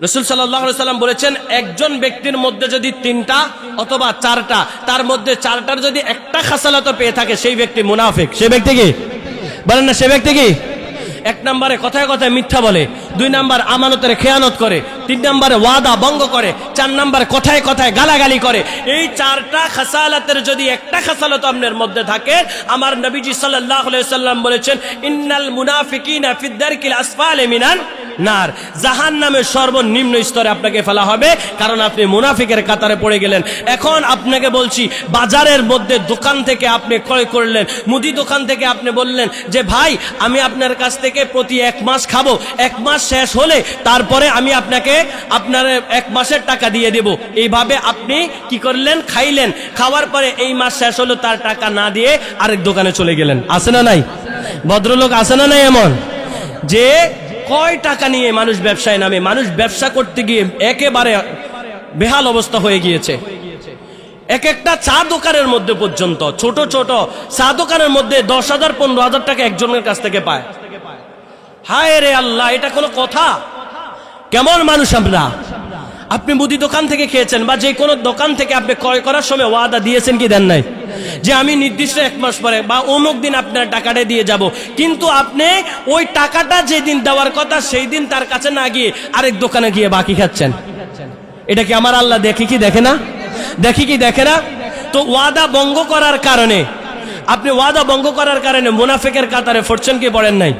[SPEAKER 1] রাসূল সাল্লাল্লাহু আলাইহি ওয়াসাল্লাম বলেছেন, একজন ব্যক্তির মধ্যে যদি 3টা অথবা 4টা, তার মধ্যে 4টার যদি একটা খাসালত পেয়ে থাকে, সেই ব্যক্তি মুনাফিক। সেই ব্যক্তি কি বলেন না? সে ব্যক্তি কি? 1 নম্বরে কথায় কথায় মিথ্যা বলে, 2 নম্বর আমানতের খেয়ানত করে, 3 নম্বরে ওয়াদা ভঙ্গ করে, 4 নম্বর কথায় কথায় গালাগালি করে। এই 4টা খাসালাতের যদি একটা খাসালত আপনার মধ্যে থাকে, আমার নবীজি সাল্লাল্লাহু আলাইহি ওয়াসাল্লাম বলেছেন, ইন্নাল মুনাফিকিনা ফিদ দারকিল আসফালি মিনান নার, জাহান্নামের সর্বনিম্ন স্তরে আপনাকে ফেলা হবে, কারণ আপনি মুনাফিকের কাতারে পড়ে গেলেন। এখন আপনাকে বলছি, বাজারের মধ্যে দোকান থেকে আপনি ক্রয় করলেন, মুদি দোকান থেকে আপনি বললেন যে ভাই আমি আপনার কাছ থেকে প্রতি 1 মাস খাবো, 1 মাস শেষ হলে তারপরে আমি আপনাকে আপনার 1 মাসের টাকা দিয়ে দেব। এইভাবে আপনি কি করলেন? খাইলেন, খাওয়ার পরে এই মাস শেষ হলো, তার টাকা না দিয়ে আরেক দোকানে চলে গেলেন। আছে না নাই? ভদ্রলোক আছে না নাই এমন? যে কয় টাকা নিয়ে মানুষ ব্যবসায় নামে, মানুষ ব্যবসা করতে গিয়ে একেবারে বেহাল অবস্থা হয়ে গিয়েছে। এক একটা চা দোকানের মধ্যে পর্যন্ত, ছোট ছোট চা দোকানের মধ্যে 10,000 15,000 টাকা একজনের কাছ থেকে পায়। হায় রে আল্লাহ, এটা কোনো কথা? কেমন মানুষ আমরা? আপনি মুদি দোকান থেকে খেয়েছেন বা যে কোনো দোকান থেকে আপনি ক্রয় করার সময় ওয়াদা দিয়েছেন কি দেন নাই? যে আমি নির্দিষ্ট 1 মাস পরে বা অমুক দিন আপনার টাকাটা দিয়ে যাব, কিন্তু আপনি ওই টাকাটা যেদিন দেওয়ার কথা সেই দিন তার কাছে না গিয়ে আরেক দোকানে গিয়ে বাকি খাচ্ছেন। এটা কি আমার আল্লাহ দেখি কি দেখে না? দেখি কি দেখে না? তো ওয়াদা ভঙ্গ করার কারণে, আপনি ওয়াদা ভঙ্গ করার কারণে মুনাফিকের কাতারে পড়ছেন কি পড়েন নাই?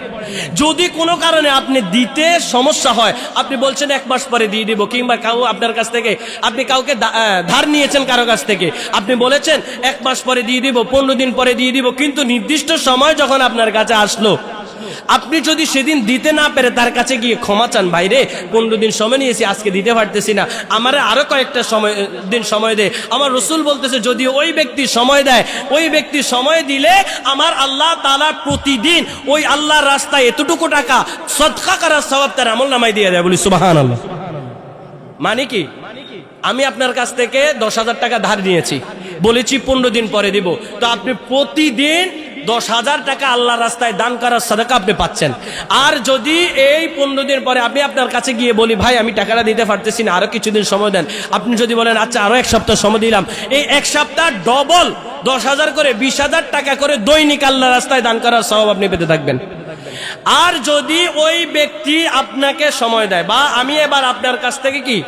[SPEAKER 1] যদি কোনো কারণে আপনি দিতে সমস্যা হয়, আপনি বলছেন 1 মাস পরে দিয়ে দিব, কিংবা কাউ আপনার কাছ থেকে, আপনি কাউকে ধার নিয়েছেন কারো কাছ থেকে, আপনি বলেছেন 1 মাস পরে দিয়ে দিব, 15 দিন পরে দিয়ে দিব, কিন্তু নির্দিষ্ট সময় যখন আপনার কাছে আসলো, আপনি যদি সেদিন দিতে না পেরে তার কাছে গিয়ে ক্ষমা চান, ভাইরে 15 দিন সময় নিয়েছি, আজকে দিতে পারতেছি না, আমার আরো কয়েকটা দিন সময় দে। আমার রাসূল বলতেছে, যদি ওই ব্যক্তি সময় দেয়, ওই ব্যক্তি সময় দিলে আমার আল্লাহ তাআলা প্রতিদিন ওই আল্লাহর রাস্তায় এতটুকু টাকা সদকা করার সওয়াব তার আমলনামায় দিয়ে দেয়। বলি সুবহানাল্লাহ। মানে কি? আমি আপনার কাছ থেকে 10,000 টাকা ধার নিয়েছি, বলেছি 15 দিন পরে দিব, তো আপনি প্রতিদিন 10,000 টাকা আল্লাহর রাস্তায় দান করার সাদাকা আপনি পাচ্ছেন। আর যদি এই 15 দিন পরে আমি আপনার কাছে গিয়ে বলি, ভাই আমি টাকাটা দিতে পারতেছি না, আরো কিছুদিন সময় দেন, আপনি যদি বলেন আচ্ছা আরো 1 সপ্তাহ সময় দিলাম, এই 1 সপ্তাহ ডবল 10,000 করে 20,000 টাকা করে দৈনিক আল্লাহর রাস্তায় দান করার সওয়াব আপনি পেতে থাকবেন। আর যদি ওই ব্যক্তি আপনাকে সময় দেয়, বা আমি এবার আপনার কাছ থেকে কি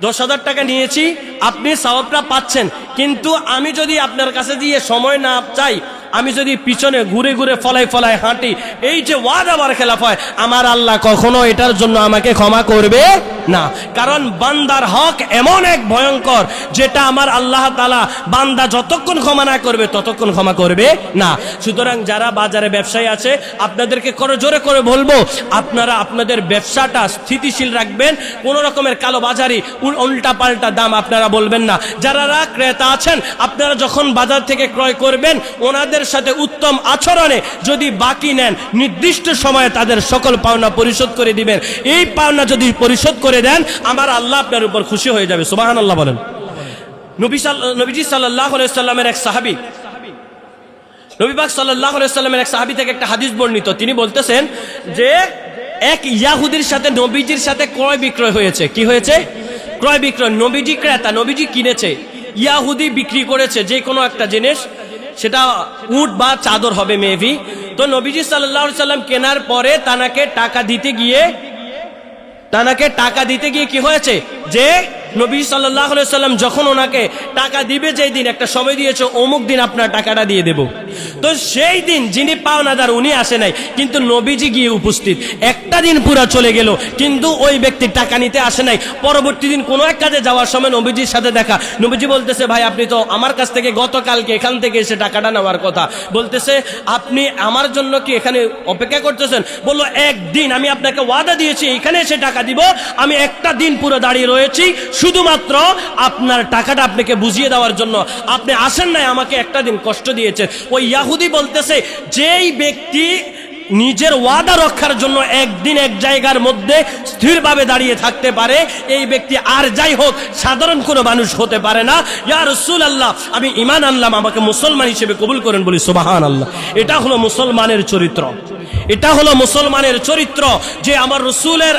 [SPEAKER 1] 10,000 টাকা নিয়েছি, আপনি সওয়াবটা পাচ্ছেন, কিন্তু আমি যদি আপনার কাছে দিয়ে সময় না চাই, আমি যদি পিছনে ঘুরে ঘুরে ফলাই ফলাই হাঁটি, এই যে ওয়াদা বার খেলাফ হয়, আমার আল্লাহ কখনো এটার জন্য আমাকে ক্ষমা করবে না। কারণ বান্দার হক এমন এক ভয়ঙ্কর, যেটা আমার আল্লাহ তাআলা বান্দা যতক্ষণ ক্ষমা না করবে ততক্ষণ ক্ষমা করবে না। সুতরাং যারা বাজারে ব্যবসায়ী আছে, আপনাদেরকে জোরে করে বলবো, আপনারা আপনাদের ব্যবসাটা স্থিতিশীল রাখবেন, কোন রকমের কালোবাজারি উল্টা পাল্টা দাম আপনারা বলবেন না। যারা ক্রেতা আছেন, আপনারা যখন বাজার থেকে ক্রয় করবেন, ওনাদের সাথে উত্তম আচরণে যদি বাকি নেন, নির্দিষ্ট সময়ে তাদের সকল পাওনা পরিশোধ করে দিবেন। এই পাওনা যদি পরিশোধ করে দেন, আমার আল্লাহ আপনার উপর খুশি হয়ে যাবে। সুবহানাল্লাহ বলেন। নবীজি সাল্লাল্লাহু আলাইহি ওয়াসাল্লামের এক সাহাবী, নবী পাক সাল্লাল্লাহু আলাইহি ওয়াসাল্লামের এক সাহাবী থেকে একটা হাদিস বর্ণিত, তিনি বলতেছেন যে এক ইয়াহুদির সাথে নবীজির সাথে ক্রয় বিক্রয় হয়েছে। কি হয়েছে? ক্রয় বিক্রয়, নবীজি ক্রেতা, নবীজি কিনেছে, ইয়াহুদি বিক্রি করেছে যে কোনো একটা জিনিস, সেটা উট বা চাদর হবে মেবি। তো নবীজি সাল্লাল্লাহু আলাইহি সাল্লাম কেনার পরে তানাকে টাকা দিতে গিয়ে কি হয়েছে, যে নবী সাল্লাল্লাহু আলাইহি সাল্লাম যখন ওনাকে টাকা দিবে, যেই দিন একটা সময় দিয়েছে অমুক দিন আপনার টাকাটা দিয়ে দেব, তো সেই দিন যিনি পাওনাদার উনি আসে নাই, কিন্তু নবীজি গিয়ে উপস্থিত। একটা দিন পুরা চলে গেল, কিন্তু ওই ব্যক্তি টাকা নিতে আসে নাই। পরবর্তী দিন কোনো এক কাজে যাওয়ার সময় নবীজির সাথে দেখা, নবীজি বলতেছে, ভাই আপনি তো আমার কাছ থেকে গতকালকে এখান থেকে এসে টাকাটা নেওয়ার কথা, বলতেছে আপনি আমার জন্য কি এখানে অপেক্ষা করতেছেন? বললো, একদিন আমি আপনাকে ওয়াদা দিয়েছি এখানে এসে টাকা দিব, আমি একটা দিন পুরো দাঁড়িয়ে রয়েছি শুধুমাত্র আপনার টাকাটা আপনাকে বুঝিয়ে দেওয়ার জন্য, আপনি আসেন নাই, আমাকে একটা দিন কষ্ট দিয়েছে। ওই ইয়াহুদি বলতেছে, যেই ব্যক্তি নিজের ওয়াদা রক্ষার জন্য একদিন এক জায়গার মধ্যে স্থিরভাবে দাঁড়িয়ে থাকতে পারে, এই ব্যক্তি আর যাই হোক সাধারণ কোনো মানুষ হতে পারে না। ইয়া রাসূলুল্লাহ, আমি ঈমান আনলাম, আমাকে মুসলমান হিসেবে কবুল করেন, বলি সুবহানাল্লাহ। এটা হলো মুসলমানের চরিত্র, এটা হলো মুসলমানের চরিত্র, যে আমার রাসূলের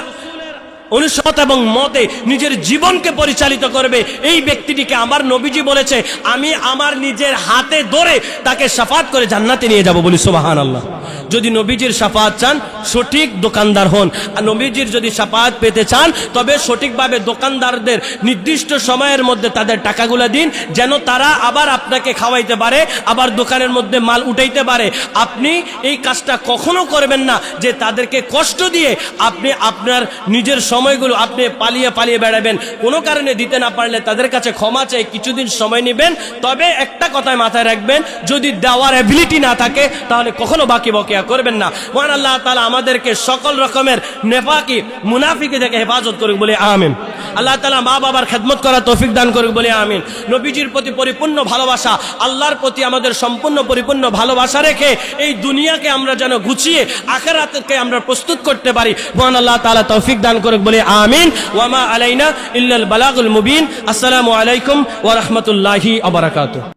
[SPEAKER 1] অনুসরণ এবং মতে নিজের জীবনকে পরিচালিত করবে। এই ব্যক্তিটিকে আমার নবীজি বলেছে, আমি আমার নিজের হাতে ধরে তাকে শাফাত করে জান্নাতে নিয়ে যাব, বলি সুবহানাল্লাহ। যদি নবীজির শাফাত চান, সঠিক দোকানদার হন। আর নবীজির যদি শাফাত পেতে চান, তবে সঠিকভাবে দোকানদারদের নির্দিষ্ট সময়ের মধ্যে তাদের টাকাগুলো দিন, যেন তারা আবার আপনাকে খাওয়াইতে পারে, আবার দোকানের মধ্যে মাল উঠাইতে পারে। আপনি এই কাজটা কখনো করবেন না যে তাদেরকে কষ্ট দিয়ে আপনি আপনার নিজের সময়গুলো আপনি পালিয়ে বেড়াবেন। কোনো কারণে দিতে না পারলে তাদের কাছে ক্ষমা চাই, কিছুদিন সময় নেবেন। তবে একটা কথায় মাথায় রাখবেন, যদি দেওয়ার এবিলিটি না থাকে তাহলে কখনো বাকি বকেয়া করবেন না। মহান আল্লাহ তাআলা আমাদেরকে সকল রকমের নেফাকি মুনাফিকি থেকে হেফাজত করুক, বলে আমিন। আল্লাহ তাআলা মা বাবার খেদমত করার তৌফিক দান করুক, বলে আমিন। নবীজির প্রতি পরিপূর্ণ ভালোবাসা, আল্লাহর প্রতি আমাদের সম্পূর্ণ পরিপূর্ণ ভালোবাসা রেখে এই দুনিয়াকে আমরা যেন গুছিয়ে আখিরাতকে আমরা প্রস্তুত করতে পারি, মহান আল্লাহ তাআলা তৌফিক দান করুক, বলে আমিন। ওয়া মা আলাইনা ইল্লাল বালাগুল মুবিন। আসসালামু আলাইকুম ওয়া রাহমাতুল্লাহি ওয়া বারাকাতুহু।